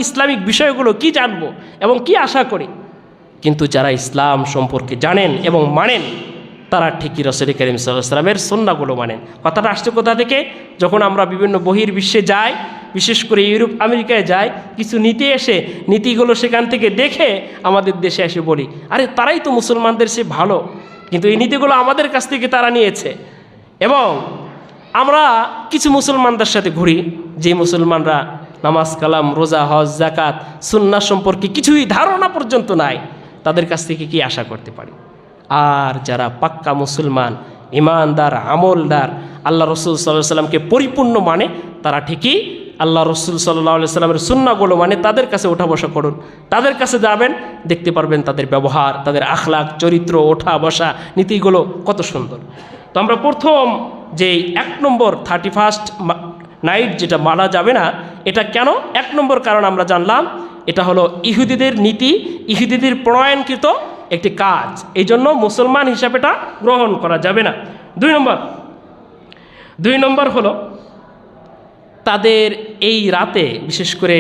ইসলামিক বিষয়গুলো কি জানবো এবং কি আশা করি? কিন্তু যারা ইসলাম সম্পর্কে জানেন এবং মানেন, তারা ঠিকই রাসূল করিম সাল্লাল্লাহু আলাইহি ওয়াসাল্লামের সুন্নাহগুলো মানেন। কথাটা আসছে কোথা থেকে? যখন আমরা বিভিন্ন বহির্বিশ্বে যাই, বিশেষ করে ইউরোপ আমেরিকায় যাই, কিছু নীতি এসে নীতিগুলো সেখান থেকে দেখে আমাদের দেশে এসে বলি, আরে তারাই তো মুসলমানদের সে ভালো, কিন্তু এই নীতিগুলো আমাদের কাছ থেকে তারা নিয়েছে। এবং আমরা কিছু মুসলমানদের সাথে ঘুরি, যে মুসলমানরা নামাজ কালাম, রোজা, হজ, যাকাত, সুন্নাহ সম্পর্কে কিছুই ধারণা পর্যন্ত নাই, তাদের কাছ থেকে কি আশা করতে পারি? আর যারা পাক্কা মুসলমান, ইমানদার, আমলদার, আল্লাহ রসুল সাল্লাল্লাহু আলাইহি সাল্লামকে পরিপূর্ণ মানে, তারা ঠিকই আল্লাহ রসুল সাল্লাল্লাহু আলাইহি সাল্লামের সুন্নাহগুলো মানে। তাদের কাছে ওঠা বসা করুন, তাদের কাছে যাবেন, দেখতে পারবেন তাদের ব্যবহার, তাদের আখলাক, চরিত্র, ওঠা বসা, নীতিগুলো কত সুন্দর। তো আমরা প্রথম যে 1 নম্বর 31st নাইট যেটা মানা যাবে না, এটা কেন? 1 নম্বর কারণ আমরা জানলাম, এটা হলো ইহুদিদের নীতি, ইহুদিদের প্রণয়নকৃত একটি কাজ, এই জন্য মুসলমান হিসাবে এটা গ্রহণ করা যাবে না। 2 নম্বর হলো তাদের এই রাতে, বিশেষ করে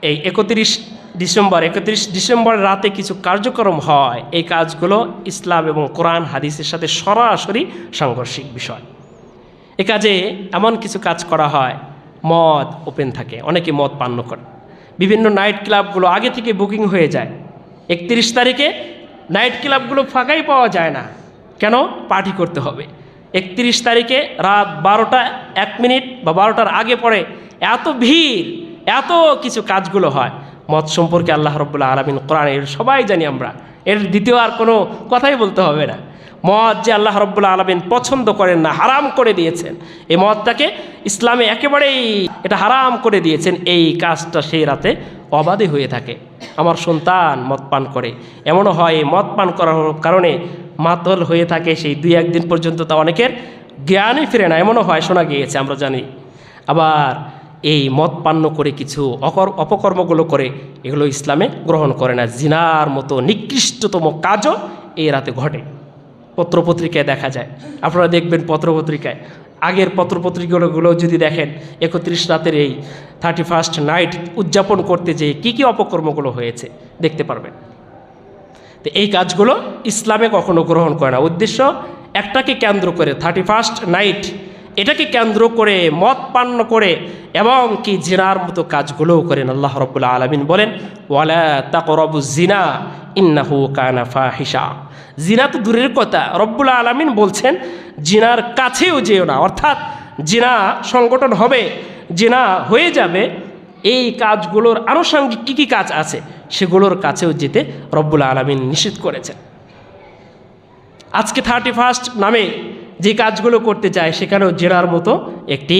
এই 31 ডিসেম্বর রাতে কিছু কার্যক্রম হয়, এই কাজগুলো ইসলাম এবং কোরআন হাদিসের সাথে সরাসরি সাংঘর্ষিক বিষয়। এ কাজে এমন কিছু কাজ করা হয়, মদ ওপেন থাকে, অনেকে মদ পান করে, বিভিন্ন নাইট ক্লাবগুলো আগে থেকে বুকিং হয়ে যায়। 31 তারিখে নাইট ক্লাবগুলো ফাঁকাই পাওয়া যায় না, কেন? পার্টি করতে হবে। 31 তারিখে রাত 12:01 বা 12টার আগে পরে এত ভিড়, এত কিছু কাজগুলো হয়। মদ সম্পর্কে আল্লাহ রাব্বুল আলামিন কোরআনে, সবাই জানি আমরা, এর দ্বিতীয় আর কোনো কথাই বলতে হবে না। মদ যে আল্লাহ রাব্বুল আলামিন পছন্দ করেন না, হারাম করে দিয়েছেন, এই মদটাকে ইসলামে একেবারেই এটা হারাম করে দিয়েছেন। এই কাজটা সেই রাতে অবাধে হয়ে থাকে। আমার সন্তান মদ পান করে, এমনও হয় মদ পান করার কারণে মাতল হয়ে থাকে সেই 2-1 দিন পর্যন্ত, তা অনেকের জ্ঞানই ফিরে না, এমনও হয়, শোনা গিয়েছে, আমরা জানি। আবার এই মদ পান করে কিছু অপকর্মগুলো করে, এগুলো ইসলামে গ্রহণ করে না। জিনার মতো নিকৃষ্টতম কাজও এই রাতে ঘটে, পত্রপত্রিকায় দেখা যায়। আপনারা দেখবেন পত্রপত্রিকায়, আগের পত্রপত্রিকাগুলো যদি দেখেন, 31 রাতের এই 31st নাইট উদযাপন করতে যেয়ে কী কী অপকর্মগুলো হয়েছে দেখতে পারবেন। তো এই কাজগুলো ইসলামে কখনো গ্রহণ করে না। উদ্দেশ্য একটাকে কেন্দ্র করে, 31st নাইট, এটাকে কেন্দ্র করে মদ পান করে এবং কি জিনার মতো কাজগুলোও করেন। আল্লাহ রাব্বুল আলামিন বলেন, ওয়ালা তাকরাবুজ জিনা ইন্নাহু কানা ফাহিশা। জিনা তো দূরের কথা, রব্বুল আলামিন বলছেন জিনার কাছেও যেও না, অর্থাৎ জিনা সংগঠন হবে, জিনা হয়ে যাবে, এই কাজগুলোর আনুষঙ্গিক কী কী কাজ আছে সেগুলোর কাছেও যেতে রব্বুল আলামিন নিষেধ করেছেন। আজকে 31st নামে যে কাজগুলো করতে চায়, সেখানেও জিনার মতো একটি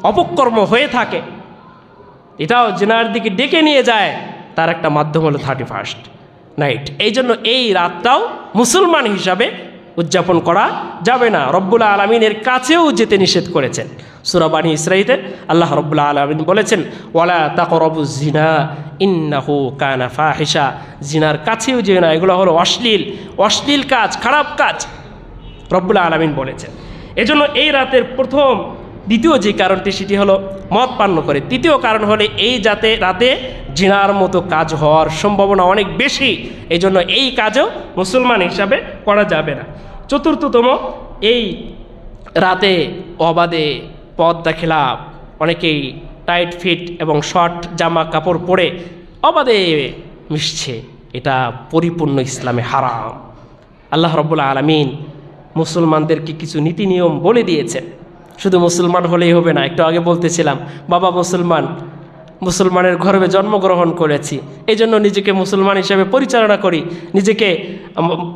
অপকর্ম হয়ে থাকে, এটাও জিনার দিকে ডেকে নিয়ে যায়, তার একটা মাধ্যম হলো 31st নাইট। এই জন্য এই রাতটাও মুসলমান হিসাবে উদযাপন করা যাবে না, রব্বুল আলামিনের কাছেও যেতে নিষেধ করেছেন। সূরা বানী ইসরাঈলে আল্লাহ রব্বুল আলামিন বলেছেন, ওয়ালা তাকরাবুজ জিনা ইন্নাহু কানা ফাহিশা। জিনার কাছেও যেও না, এগুলো হলো অশ্লীল কাজ, খারাপ কাজ, রব্বুল আলামিন বলেছেন। এজন্য এই রাতের প্রথম দ্বিতীয় যে কারণটি সেটি হলো মদ পান করে। তৃতীয় কারণ হলে এই রাতে জিনার মতো কাজ হওয়ার সম্ভাবনা অনেক বেশি, এই জন্য এই কাজও মুসলমান হিসাবে করা যাবে না। চতুর্থতম, এই রাতে অবাধে পর্দা খেলাপ, অনেকেই টাইট ফিট এবং শর্ট জামা কাপড় পরে অবাধে মিশছে, এটা পরিপূর্ণ ইসলামে হারাম। আল্লাহ রাব্বুল আলামিন মুসলমানদেরকে কিছু নীতি নিয়ম বলে দিয়েছেন। শুধু মুসলমান হলেই হবে না। একটু আগে বলতেছিলাম, বাবা মুসলমানের গর্ভে জন্মগ্রহণ করেছি, এই জন্য নিজেকে মুসলমান হিসেবে পরিচালনা করি, নিজেকে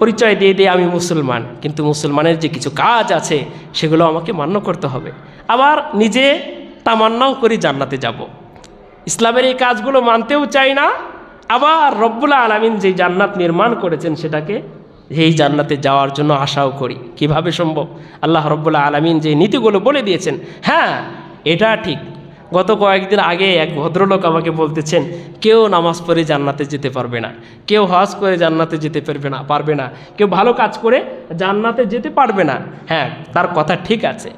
পরিচয় দিয়ে আমি মুসলমান। কিন্তু মুসলমানের যে কিছু কাজ আছে সেগুলো আমাকে মান্য করতে হবে। আবার নিজে তামান্নাও করি জান্নাতে যাব, ইসলামের এই কাজগুলো মানতেও চাই না। আবার রব্বুল আলামিন যে জান্নাত নির্মাণ করেছেন সেটাকে, এই জান্নাতে যাওয়ার জন্য আশাও করি। কিভাবে সম্ভব? আল্লাহ রব্বুল আলামিন যে নীতিগুলো বলে দিয়েছেন, হ্যাঁ এটা ঠিক। গত কয়েকদিন আগে এক ভদ্রলোক আমাকে বলতেছেন, কেউ নামাজ পড়ে জান্নাতে যেতে পারবে না, কেউ হজ করে জান্নাতে যেতে পারবে না, কেউ ভালো কাজ করে জান্নাতে যেতে পারবে না। হ্যাঁ, তার কথা ঠিক আছে,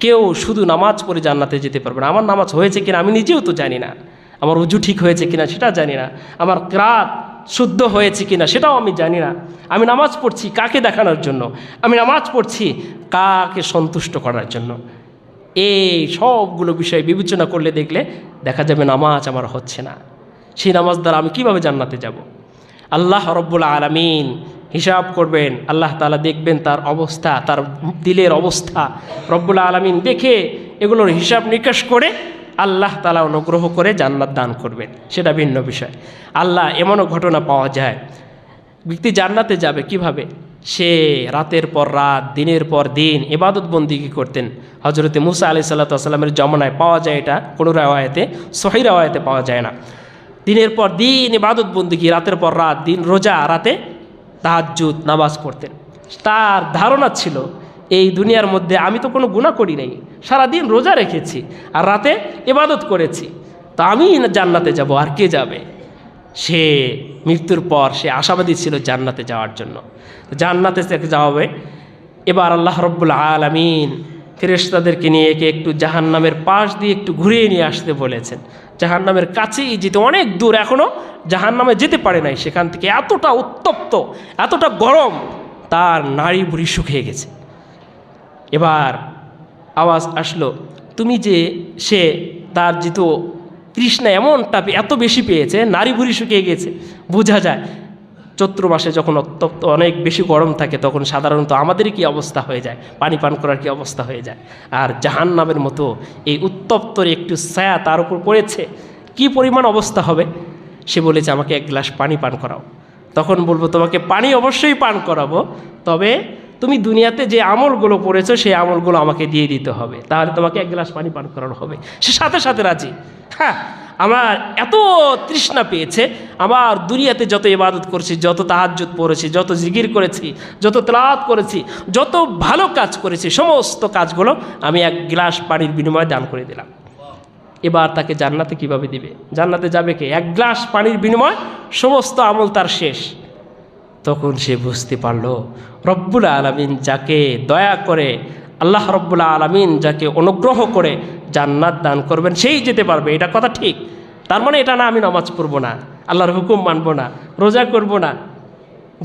কেউ শুধু নামাজ পড়ে জান্নাতে যেতে পারবে না। আমার নামাজ হয়েছে কিনা আমি নিজেও তো জানি না, আমার উজু ঠিক হয়েছে কিনা সেটা জানি না, আমার কিরাত শুদ্ধ হয়েছে কিনা সেটাও আমি জানি না। আমি নামাজ পড়ছি কাকে দেখানোর জন্য? আমি নামাজ পড়ছি কাকে সন্তুষ্ট করার জন্য? এই সবগুলো বিষয় বিবেচনা করলে দেখা যাবে নামাজ আমার হচ্ছে না। সেই নামাজ দ্বারা আমি কিভাবে জান্নাতে যাব? আল্লাহ রব্বুল আলামিন হিসাব করবেন, আল্লাহ তাআলা দেখবেন তার অবস্থা, তার দিলের অবস্থা। রব্বুল আলামিন দেখে এগুলোর হিসাব নিকাশ করে আল্লাহ তাআলা অনুগ্রহ করে জান্নাত দান করবেন, সেটা ভিন্ন বিষয়। আল্লাহ এমনও ঘটনা পাওয়া যায়, ব্যক্তি জান্নাতে যাবে কিভাবে? সে রাতের পর রাত, দিনের পর দিন ইবাদত বন্দিগি করতেন। হযরতে মুসা আলাইহিস সালামের জমানায় পাওয়া যায়, এটা কোনো রাওয়ায়াতে, সহিহ রাওয়ায়াতে পাওয়া যায় না। দিনের পর দিন ইবাদত বন্দিগি, রাতের পর রাত, দিন রোজা, রাতে তাহাজ্জুদ নামাজ পড়তেন। তার ধারণা ছিল এই দুনিয়ার মধ্যে আমি তো কোনো গুনাহ করি নাই, সারাদিন রোজা রেখেছি আর রাতে ইবাদত করেছি, তো আমি জান্নাতে যাব, আর কে যাবে? সে মৃত্যুর পর সে আশাবাদী ছিল জান্নাতে যাওয়ার জন্য, জান্নাতে যাওয়াবে। এবার আল্লাহ রব্বুল আলামিন ফেরেশতাদেরকে নিয়ে একে একটু জাহান্নামের পাশ দিয়ে একটু ঘুরিয়ে নিয়ে আসতে বলেছেন। জাহান্নামের কাছেই যেতে, অনেক দূর, এখনও জাহান্নামে যেতে পারে নাই। সেখান থেকে এতটা উত্তপ্ত, এতটা গরম, তার নাড়ি ভুড়ি শুকিয়ে গেছে। এবার আওয়াজ আসলো, তুমি যে সে তার যেহেতু তৃষ্ণা এমনটা এত বেশি পেয়েছে, নাড়ি ভুড়ি শুকিয়ে গেছে। বোঝা যায় চৈত্র মাসে যখন উত্তপ্ত অনেক বেশি গরম থাকে তখন সাধারণত আমাদেরই কি অবস্থা হয়ে যায়, পানি পান করার কি অবস্থা হয়ে যায়। আর জাহান্নামের মতো এই উত্তপ্তর একটু ছায়া তার উপর পড়েছে, কি পরিমাণ অবস্থা হবে। সে বলেছে আমাকে এক গ্লাস পানি পান করাও। তখন বলবো তোমাকে পানি অবশ্যই পান করাবো, তবে তুমি দুনিয়াতে যে আমলগুলো করেছো সেই আমলগুলো আমাকে দিয়ে দিতে হবে, তাহলে তোমাকে এক গ্লাস পানি পান করানো হবে। সে সাথে সাথে রাজি। হ্যাঁ, আমার এত তৃষ্ণা পেয়েছে, আমার দুনিয়াতে যত ইবাদত করেছি, যত তাহাজ্জুদ পড়েছি, যত জিকির করেছি, যত তেলাওয়াত করেছি, যত ভালো কাজ করেছি, সমস্ত কাজগুলো আমি এক গ্লাস পানির বিনিময়ে দান করে দিলাম। এবার তাকে জান্নাতে কিভাবে দিবে? জান্নাতে যাবে কে? এক গ্লাস পানির বিনিময় সমস্ত আমল তার শেষ। তখন সে বুঝতে পারল রব্বুল আলামিন যাকে দয়া করে, আল্লাহ রব্বুল আলামিন যাকে অনুগ্রহ করে জান্নাত দান করবেন সেই যেতে পারবে। এটা কথা ঠিক। তার মানে এটা না আমি নামাজ পড়বো না, আল্লাহর হুকুম মানবো না, রোজা করবো না।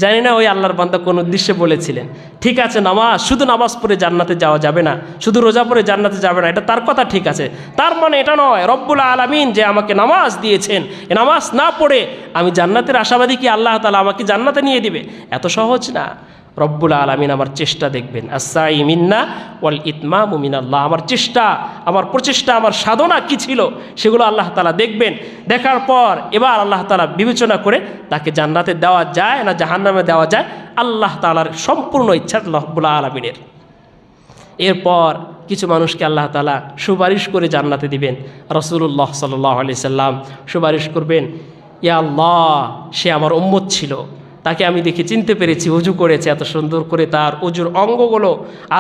জানি না ওই আল্লাহর বান্দা কোন উদ্দেশ্যে বলেছিলেন। ঠিক আছে, শুধু নামাজ পড়ে জান্নাতে যাওয়া যাবে না, শুধু রোজা পড়ে জান্নাতে যাবে না, এটা তার কথা ঠিক আছে। তার মানে এটা নয় রব্বুল আলামিন যে আমাকে নামাজ দিয়েছেন, এ নামাজ না পড়ে আমি জান্নাতের আশাবাদী কি আল্লাহ তাআলা আমাকে জান্নাতে নিয়ে দিবে? এত সহজ না। রব্বুল আলামিন আমার চেষ্টা দেখবেন। আস-সাই মিন্না ওয়াল ইতমামু মিনাল্লাহ। আমার চেষ্টা, আমার প্রচেষ্টা, আমার সাধনা কি ছিল সেগুলো আল্লাহ তাআলা দেখবেন। দেখার পর এবার আল্লাহ তাআলা বিবেচনা করে তাকে জান্নাতে দেওয়া যায় না জাহান্নামে দেওয়া যায়, আল্লাহ তাআলার সম্পূর্ণ ইচ্ছা রব্বুল আলামিনের। এরপর কিছু মানুষকে আল্লাহ তাআলা সুপারিশ করে জান্নাতে দিবেন। রাসূলুল্লাহ সাল্লাল্লাহু আলাইহি সাল্লাম সুপারিশ করবেন, ইয়া আল্লাহ, সে আমার উম্মত ছিল, তাকে আমি দেখে চিনতে পেরেছি, উজু করেছে এত সুন্দর করে, তার উজুর অঙ্গগুলো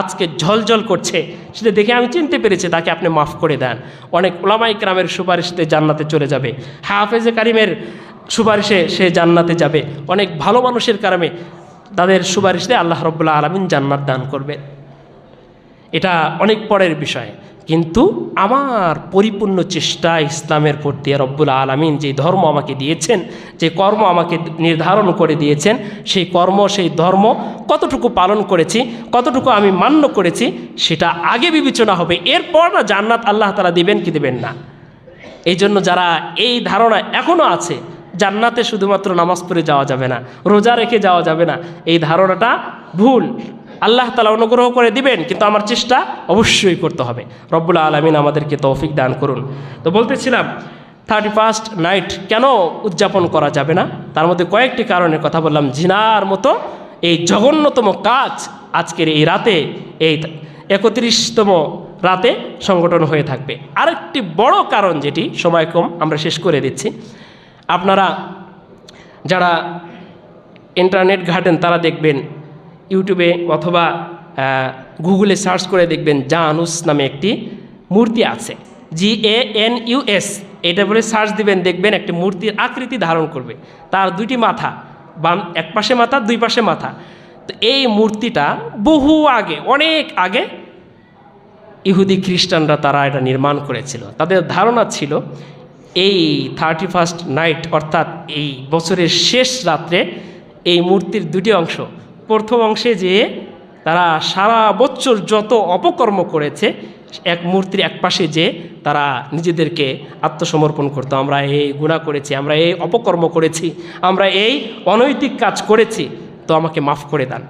আজকে ঝলঝল করছে, সেটা দেখে আমি চিনতে পেরেছি, তাকে আপনি মাফ করে দেন। অনেক উলামায়ে কেরামের সুপারিশে জান্নাতে চলে যাবে, হাফেজে কারিমের সুপারিশে সে জান্নাতে যাবে, অনেক ভালো মানুষের কারণে তাদের সুপারিশে আল্লাহ রাব্বুল আলামিন জান্নাত দান করবে। এটা অনেক পরের বিষয়, কিন্তু আমার পরিপূর্ণ চেষ্টা ইসলামের প্রতি রব্বুল আলামিন যে ধর্ম আমাকে দিয়েছেন, যে কর্ম আমাকে নির্ধারণ করে দিয়েছেন, সেই কর্ম সেই ধর্ম কতটুকু পালন করেছি, কতটুকু আমি মান্য করেছি, সেটা আগে বিবেচনা হবে। এরপর না জান্নাত আল্লাহ তাআলা দিবেন কি দিবেন না। এই জন্য যারা এই ধারণা এখনও আছে জান্নাতে শুধুমাত্র নামাজ পড়ে যাওয়া যাবে না, রোজা রেখে যাওয়া যাবে না, এই ধারণাটা ভুল। আল্লাহ তাআলা অনুগ্রহ করে দিবেন, কিন্তু আমার চেষ্টা অবশ্যই করতে হবে। রব্বুল আলামিন আমাদেরকে তৌফিক দান করুন। তো বলতেছিলাম 31st নাইট কেন উদযাপন করা যাবে না, তার মধ্যে কয়েকটি কারণের কথা বললাম। জিনার মতো এই জঘন্যতম কাজ আজকের এই রাতে, এই 31তম রাতে সংগঠন হয়ে থাকবে। আরেকটি বড় কারণ, যেটি সময় কম আমরা শেষ করে দিচ্ছি, আপনারা যারা ইন্টারনেট ঘাটেন তারা দেখবেন ইউটিউবে অথবা গুগলে সার্চ করে দেখবেন জানুস নামে একটি মূর্তি আছে, GANUS, এটা বলে সার্চ দিবেন, দেখবেন একটি মূর্তির আকৃতি ধারণ করবে, তার দুইটি মাথা, এক পাশে মাথা দুই পাশে মাথা। তো এই মূর্তিটা বহু আগে, অনেক আগে ইহুদি খ্রিস্টানরা তারা এটা নির্মাণ করেছিল। তাদের ধারণা ছিল এই 31st নাইট অর্থাৎ এই বছরের শেষ রাত্রে এই মূর্তির দুটি অংশ, প্রথম অংশে যে তারা সারা বছর যত অপকর্ম করেছে এক মূর্তির এক পাশে যে তারা নিজেদেরকে আত্মসমর্পণ করতো, আমরা এই গুনাহ করেছি, আমরা এই অপকর্ম করেছি, আমরা এই অনৈতিক কাজ করেছি, তো আমাকে মাফ করে দেন।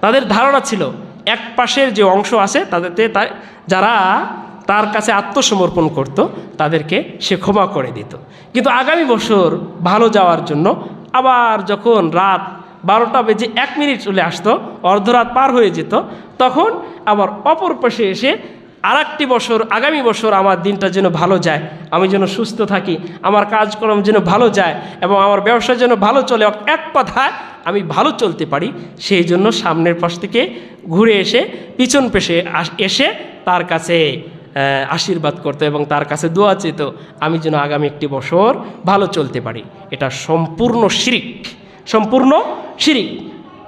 তাদের ধারণা ছিল এক পাশের যে অংশ আছে তাদেরতে যারা তার কাছে আত্মসমর্পণ করত তাদেরকে সে ক্ষমা করে দিত। কিন্তু আগামী বছর ভালো যাওয়ার জন্য আবার যখন রাত 12টা বেজে 1 মিনিট চলে আসতো, অর্ধরাত পার হয়ে যেত, তখন আবার অপর পাশে এসে আরেকটি বছর, আগামী বছর আমার দিনটা যেন ভালো যায়, আমি যেন সুস্থ থাকি, আমার কাজকর্ম যেন ভালো যায় এবং আমার ব্যবসা যেন ভালো চলে, এক কথায় আমি ভালো চলতে পারি, সেই জন্য সামনের পাশ থেকে ঘুরে এসে পিছন পেশে এসে তার কাছে আশীর্বাদ করতো এবং তার কাছে দোয়া চেত, আমি যেন আগামী একটি বছর ভালো চলতে পারি। এটা সম্পূর্ণ শিরিক, সম্পূর্ণ শিরিক।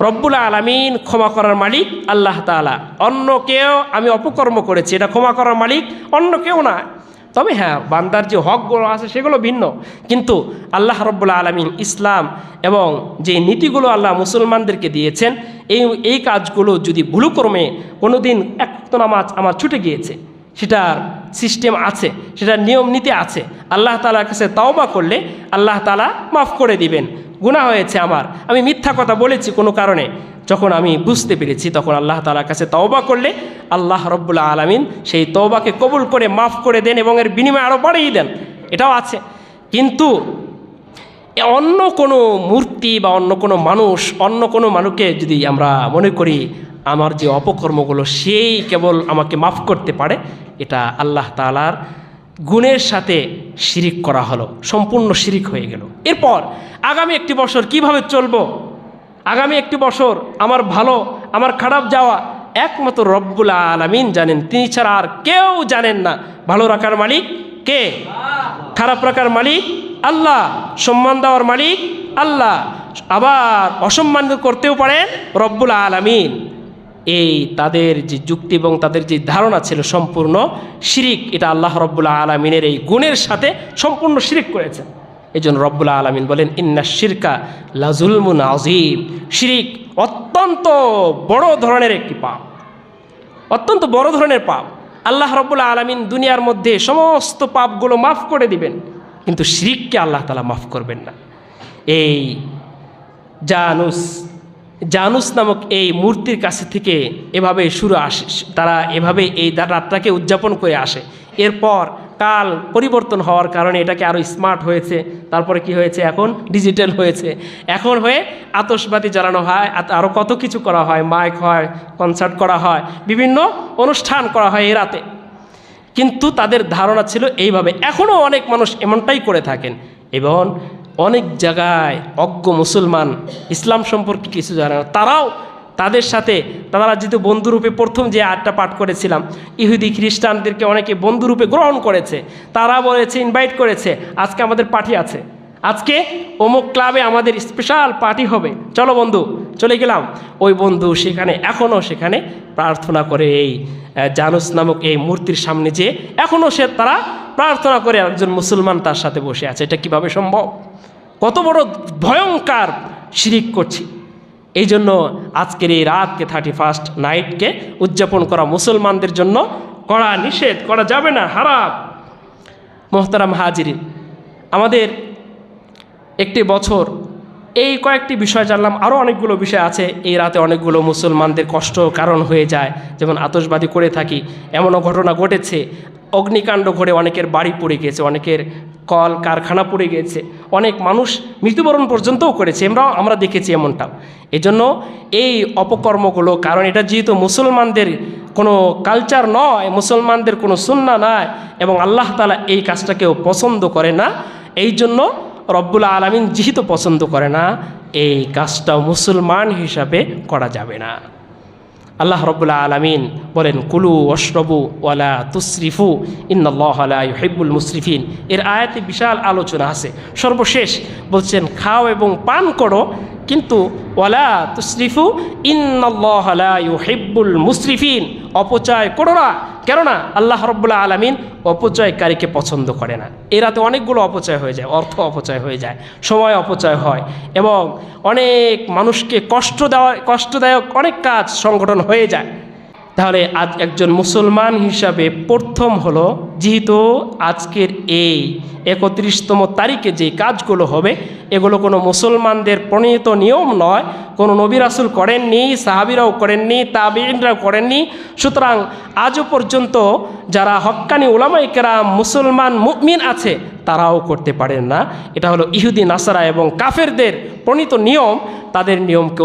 রব্বুল আলামিন ক্ষমা করার মালিক আল্লাহ তাআলা, অন্য কেউ আমি অপকর্ম করেছি এটা ক্ষমা করার মালিক অন্য কেউ না। তবে হ্যাঁ, বান্দার যে হকগুলো আছে সেগুলো ভিন্ন, কিন্তু আল্লাহ রব্বুল আলামিন ইসলাম এবং যে নীতিগুলো আল্লাহ মুসলমানদেরকে দিয়েছেন, এই কাজগুলো যদি ভুলক্রমে কোনো দিন একটা নামাজ আমার ছুটে গিয়েছে, সেটার সিস্টেম আছে, সেটার নিয়ম নীতি আছে, আল্লাহ তাআলার কাছে তওবা করলে আল্লাহ তাআলা মাফ করে দিবেন। গুনাহ হয়েছে আমার, আমি মিথ্যা কথা বলেছি কোনো কারণে, যখন আমি বুঝতে পেরেছি তখন আল্লাহ তাআলার কাছে তওবা করলে আল্লাহ রব্বুল আলামিন সেই তওবাকে কবুল করে মাফ করে দেন এবং এর বিনিময়ে আরও বাড়িয়ে দেন, এটাও আছে। কিন্তু অন্য কোনো মূর্তি বা অন্য কোনো মানুষ, অন্য কোনো মানুষকে যদি আমরা মনে করি আমার যে অপকর্মগুলো সেই কেবল আমাকে মাফ করতে পারে, এটা আল্লাহ তাআলার গুণের সাথে শিরিক করা হলো, সম্পূর্ণ শিরিক হয়ে গেল। এরপর আগামী একটি বছর কিভাবে চলবো, আগামী একটি বছর আমার ভালো আমার খারাপ যাওয়া একমাত্র রব্বুল আলামিন জানেন, তিনি ছাড়া আর কেউ জানেন না। ভালো রাখার মালিক কে? খারাপ রাখার মালিক আল্লাহ, সম্মান দেওয়ার মালিক আল্লাহ, আবার অসম্মান করতেও পারেন রব্বুল আলামিন। এই তাদের যে যুক্তি এবং তাদের যে ধারণা ছিল সম্পূর্ণ শিরিক, এটা আল্লাহ রব্বুল আলামিনের এই গুণের সাথে সম্পূর্ণ শিরিক করেছেন। এই জন্য রব্বুল আলামিন বলেন ইন্না শিরকা লাজুলমুন আযীম, শিরিক অত্যন্ত বড় ধরনের একটি পাপ, অত্যন্ত বড় ধরনের পাপ। আল্লাহ রব্বুল আলামিন দুনিয়ার মধ্যে সমস্ত পাপগুলো মাফ করে দিবেন, কিন্তু শিরিককে আল্লাহ তাআলা মাফ করবেন না। এই জানুস নামক এই মূর্তির কাছে থেকে এভাবে শুরু আসে, তারা এভাবে এই রাতটাকে উদযাপন করে আসে। এরপর কাল পরিবর্তন হওয়ার কারণে এটাকে আরও স্মার্ট হয়েছে, তারপরে কি হয়েছে, এখন ডিজিটাল হয়েছে, এখন হয়ে আতশবাতি জ্বালানো হয়, আরও কত কিছু করা হয়, মাইক হয়, কনসার্ট করা হয়, বিভিন্ন অনুষ্ঠান করা হয় এই রাতে। কিন্তু তাদের ধারণা ছিল এইভাবে, এখনও অনেক মানুষ এমনটাই করে থাকেন এবং অনেক জায়গায় অজ্ঞ মুসলমান ইসলাম সম্পর্কে কিছু জানে না, তারাও তাদের সাথে তারা যেহেতু বন্ধুরূপে প্রথম যে আয়াতটা পাঠ করেছিলাম, ইহুদি খ্রিস্টানদেরকে অনেকে বন্ধুরূপে গ্রহণ করেছে, তারা বলেছে, ইনভাইট করেছে, আজকে আমাদের পার্টি আছে, আজকে অমুক ক্লাবে আমাদের স্পেশাল পার্টি হবে, চলো বন্ধু, চলে গেলাম, ওই বন্ধু সেখানে এখনও সেখানে প্রার্থনা করে, এই জানুস নামক এই মূর্তির সামনে যে এখনও তারা প্রার্থনা করে, একজন মুসলমান তার সাথে বসে আছে। এটা কিভাবে সম্ভব? কত বড় ভয়ঙ্কর শিরিক করছি। এই জন্য আজকের এই রাতকে 31st নাইটকে উদযাপন করা মুসলমানদের জন্য করা নিষেধ, করা যাবে না, হারাম। মোহতারাম হাজিরিন, আমাদের একটি বছর এই কয়েকটি বিষয় জানলাম, আরও অনেকগুলো বিষয় আছে। এই রাতে অনেকগুলো মুসলমানদের কষ্ট কারণ হয়ে যায়, যেমন আতশবাজি করে থাকি, এমনও ঘটনা ঘটেছে, অগ্নিকাণ্ড ঘটে অনেকের বাড়ি পড়ে গেছে, অনেকের কল কারখানা পড়ে গেছে, অনেক মানুষ মৃত্যুবরণ পর্যন্তও করেছে, আমরা দেখেছি এমনটা। এজন্য এই অপকর্মগুলো, কারণ এটা যেহেতু মুসলমানদের কোনো কালচার নয়, মুসলমানদের কোনো সুন্নাহ নয়, এবং আল্লাহ তাআলা এই কাজটাকেও পছন্দ করে না, এই জন্য রব্বুল আলামিন যেহেতু পছন্দ করে না, এই কাজটা মুসলমান হিসাবে করা যাবে না। আল্লাহ রব্বুল আলামিন বলেন, কুলু ওয়াশরাবু ওয়ালা তুসরিফু ইন্নাল্লাহা লা ইউহিব্বুল মুসরিফিন। এর আয়াতে বিশাল আলোচনা আছে। সর্বশেষ বলছেন, খাও এবং পান করো, কিন্তু ওয়ালা তুসরিফু ইন্নাল্লাহা লা ইউহিব্বুল মুসরিফিন, অপচয় করো না, কেননা আল্লাহ রব্বুল আলামিন অপচয়কারীকে পছন্দ করে না। এ রাতে অনেকগুলো অপচয় হয়ে যায়, অর্থ অপচয় হয়ে যায়, সময় অপচয় হয়, এবং অনেক মানুষকে কষ্টদায়ক অনেক কাজ সংগঠন হয়ে যায়। তাহলে আজ একজন মুসলমান হিসাবে প্রথম হলো, যেহেতু আজকের এই 31তম তারিখে যে কাজগুলো হবে, এগুলো কোনো মুসলমানদের প্রণীত নিয়ম নয়, কোনো নবী রাসূল করেননি, সাহাবীরাও করেননি, তাবেঈনরাও করেননি। সুতরাং আজও পর্যন্ত যারা হক্কানি উলামায়ে কেরাম মুসলমান মুমিন আছে, তারাও করতে পারেন না। এটা হলো ইহুদি নাসারা এবং কাফেরদের প্রণীত নিয়ম। তাদের নিয়মকে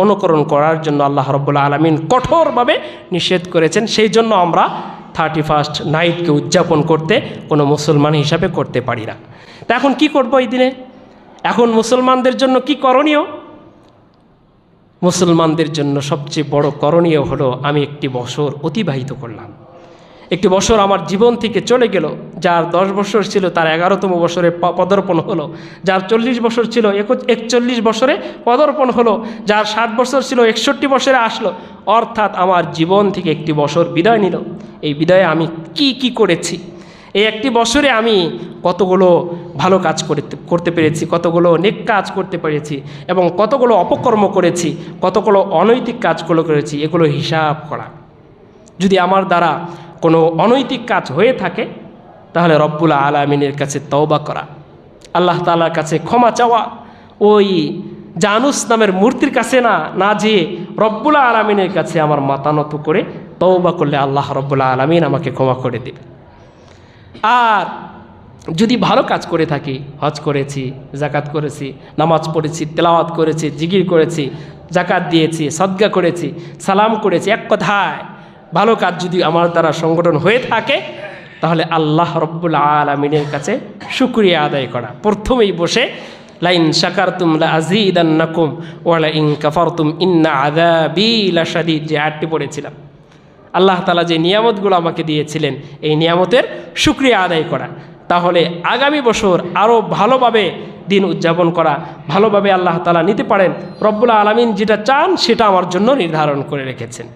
অনুকরণ করার জন্য আল্লাহ রাব্বুল আলামিন কঠোরভাবে নিষেধ করেছেন। সেই জন্য আমরা 31st নাইটকে উদযাপন করতে কোনো মুসলমান হিসাবে করতে পারি না। তা এখন কি করব এই দিনে? এখন মুসলমানদের জন্য কি করণীয়? মুসলমানদের জন্য সবচেয়ে বড় করণীয় হলো, আমি একটি বছর অতিবাহিত করলাম, একটি বছর আমার জীবন থেকে চলে গেল। যার 10 বছর ছিল তার 11তম বছরে পদার্পণ হলো, যার 40 বছর ছিল 41 বছরে পদার্পণ হলো, যার 60 বছর ছিল 61 বছরে আসলো। অর্থাৎ আমার জীবন থেকে একটি বছর বিদায় নিল। এই বিদায়ে আমি কি করেছি? এই একটি বছরে আমি কতগুলো ভালো কাজ করতে পেরেছি, কতগুলো নেক কাজ করতে পেরেছি, এবং কতগুলো অপকর্ম করেছি, কতগুলো অনৈতিক কাজগুলো করেছি, এগুলো হিসাব করা। যদি আমার দ্বারা কোনো অনৈতিক কাজ হয়ে থাকে, তাহলে রব্বুল আলামিনের কাছে তওবা করা, আল্লাহ তাআলার কাছে ক্ষমা চাওয়া, ওই জানুস নামের মূর্তির কাছে না যেয়ে রব্বুল আলামিনের কাছে আমার মাথা নত করে তওবা করলে আল্লাহ রব্বুল আলামিন আমাকে ক্ষমা করে দেবে। আর যদি ভালো কাজ করে থাকি, হজ করেছি, জাকাত করেছি, নামাজ পড়েছি, তেলাওয়াত করেছি, জিকির করেছি, জাকাত দিয়েছি, সদকা করেছি, সালাম করেছি, এক কথায় ভালো কাজ যদি আমার দ্বারা সংগঠন হয়ে থাকে, তাহলে আল্লাহ রব্বুল আলামিনের কাছে শুকরিয়া আদায় করা। প্রথমেই বসে লাইন শাকারতুম লাযীদান্নাকুম ওয়া লাইন কাফারতুম ইন্না আযাবী লাশাদীদ যে আয়াতটি পড়েছিলাম, আল্লাহ তাআলা যে নিয়ামতগুলো আমাকে দিয়েছিলেন, এই নিয়ামতের শুকরিয়া আদায় করা। তাহলে আগামী বছর আরও ভালোভাবে দিন উদযাপন করা, ভালোভাবে আল্লাহ তাআলা নিতে পারেন। রব্বুল আলামিন যেটা চান সেটা আমার জন্য নির্ধারণ করে রেখেছেন।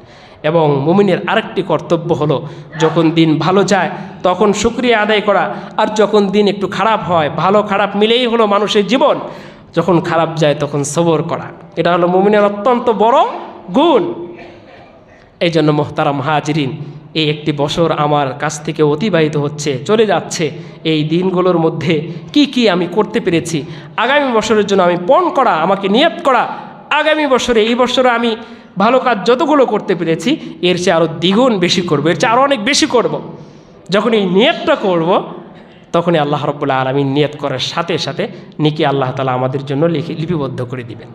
এবং মুমিনের আরেকটি কর্তব্য হলো, যখন দিন ভালো যায় তখন শুকরিয়া আদায় করা, আর যখন দিন একটু খারাপ হয়, ভালো খারাপ মিলেই হলো মানুষের জীবন, যখন খারাপ যায় তখন সবর করা। এটা হলো মুমিনের অত্যন্ত বড় গুণ। এই জন্য মোহতারাম হাজিরিন, এই একটি বছর আমার কাছ থেকে অতিবাহিত হচ্ছে, চলে যাচ্ছে। এই দিনগুলোর মধ্যে কি আমি করতে পেরেছি, আগামী বছরের জন্য আমি পণ করা, আমাকে নিয়ত করা, আগামী বছরে, এই বছরে আমি ভালো কাজ যতগুলো করতে পেরেছি এর চেয়ে আরও দ্বিগুণ বেশি করব, এর চেয়ে আরও অনেক বেশি করব। যখন এই নিয়তটা করব, তখনই আল্লাহ রাব্বুল আলামিন নিয়ত করার সাথে সাথে নেকি আল্লাহ তাআলা আমাদের জন্য লিপিবদ্ধ করে দিবেন।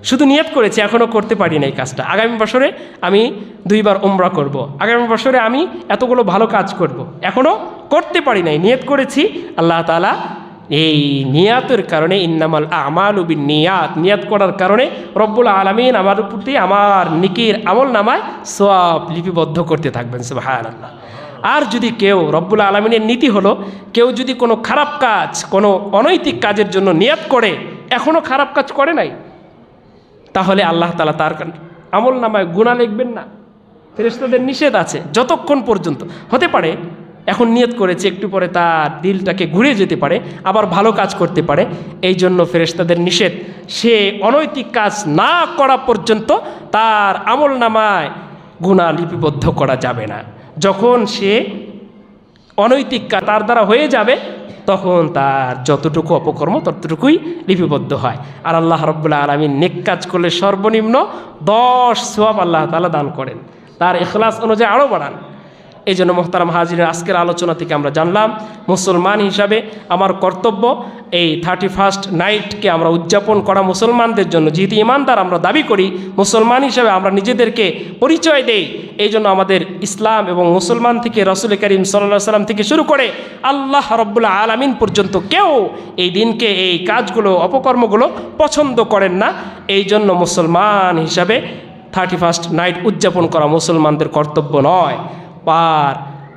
শুধু নিয়ত করেছি, এখনও করতে পারি না এই কাজটা। আগামী বছরে আমি 2 বার উমরা করব, আগামী বছরে আমি এতগুলো ভালো কাজ করব, এখনও করতে পারি নাই। নিয়ত করেছি, আল্লাহ তাআলা এই নিয়াতের কারণে, ইন্নামাল আমালু বিন্নিয়াত, নিয়াত করার কারণে রব্বুল আলামিন আমার প্রতি আমার নেকির আমল নামায় সওয়াব লিপিবদ্ধ করতে থাকবেন। সুবহানাল্লাহ। আর যদি কেউ, রব্বুল আলামিনের নীতি হলো, কেউ যদি কোনো খারাপ কাজ, কোনো অনৈতিক কাজের জন্য নিয়াত করে, এখনও খারাপ কাজ করে নাই, তাহলে আল্লাহ তাআলা তার আমল নামায় গুনাহ লিখবেন না। ফেরেশতাদের নিষেধ আছে যতক্ষণ পর্যন্ত, হতে পারে এখন নিয়ত করেছে, একটু পরে তার দিলটাকে ঘুরে যেতে পারে, আবার ভালো কাজ করতে পারে। এই জন্য ফেরেশতাদের নিষেধ, সে অনৈতিক কাজ না করা পর্যন্ত তার আমল নামায় গুনাহ লিপিবদ্ধ করা যাবে না। যখন সে অনৈতিক কাজ তার দ্বারা হয়ে যাবে, তখন তার যতটুকু অপকর্ম ততটুকুই লিপিবদ্ধ হয়। আর আল্লাহ রাব্বুল আলামিন নেক কাজ করলে সর্বনিম্ন 10 সওয়াব আল্লাহ তাআলা দান করেন, তার ইখলাস অনুযায়ী আরও বাড়ান। এই জন্য মোহতারাম হাজিরিন, আজকের আলোচনা থেকে আমরা জানলাম মুসলমান হিসাবে আমার কর্তব্য এই 31st নাইটকে আমরা উদযাপন করা মুসলমানদের জন্য। যেহেতু ইমানদার আমরা দাবি করি, মুসলমান হিসাবে আমরা নিজেদেরকে পরিচয় দেই, এই জন্য আমাদের ইসলাম এবং মুসলমান থেকে রাসূল করিম সাল্লাল্লাহু আলাইহি সাল্লাম থেকে শুরু করে আল্লাহ রাব্বুল আলামিন পর্যন্ত কেউ এই দিনকে, এই কাজগুলো, অপকর্মগুলো পছন্দ করেন না। এই জন্য মুসলমান হিসাবে 31st নাইট উদযাপন করা মুসলমানদের কর্তব্য নয়। আর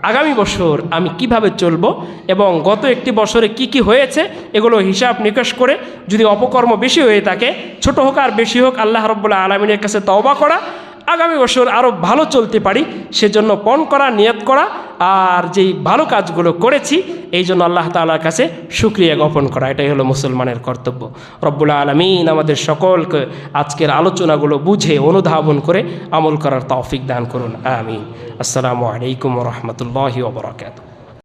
আগামী বছর আমি কিভাবে চলবো এবং গত একটি বছরে কি কি হয়েছে এগুলো হিসাব নিকাশ করে, যদি অপকর্ম বেশি হয়ে থাকে, ছোট হোক আর বেশি হোক, আল্লাহ রাব্বুল আলামিনের কাছে তওবা করা, আগামী বছর আরও ভালো চলতে পারি সেজন্য পণ করা, নিয়ত করা, আর যেই ভালো কাজগুলো করেছি এই জন্য আল্লাহ তাআলার কাছে শুকরিয়া জ্ঞাপন করা, এটাই হলো মুসলমানের কর্তব্য। রব্বুল আলামিন আমাদের সকলকে আজকের আলোচনাগুলো বুঝে অনুধাবন করে আমল করার তৌফিক দান করুন, আমিন। আসসালামু আলাইকুম ওয়া রাহমাতুল্লাহি ওয়া বারাকাতুহু।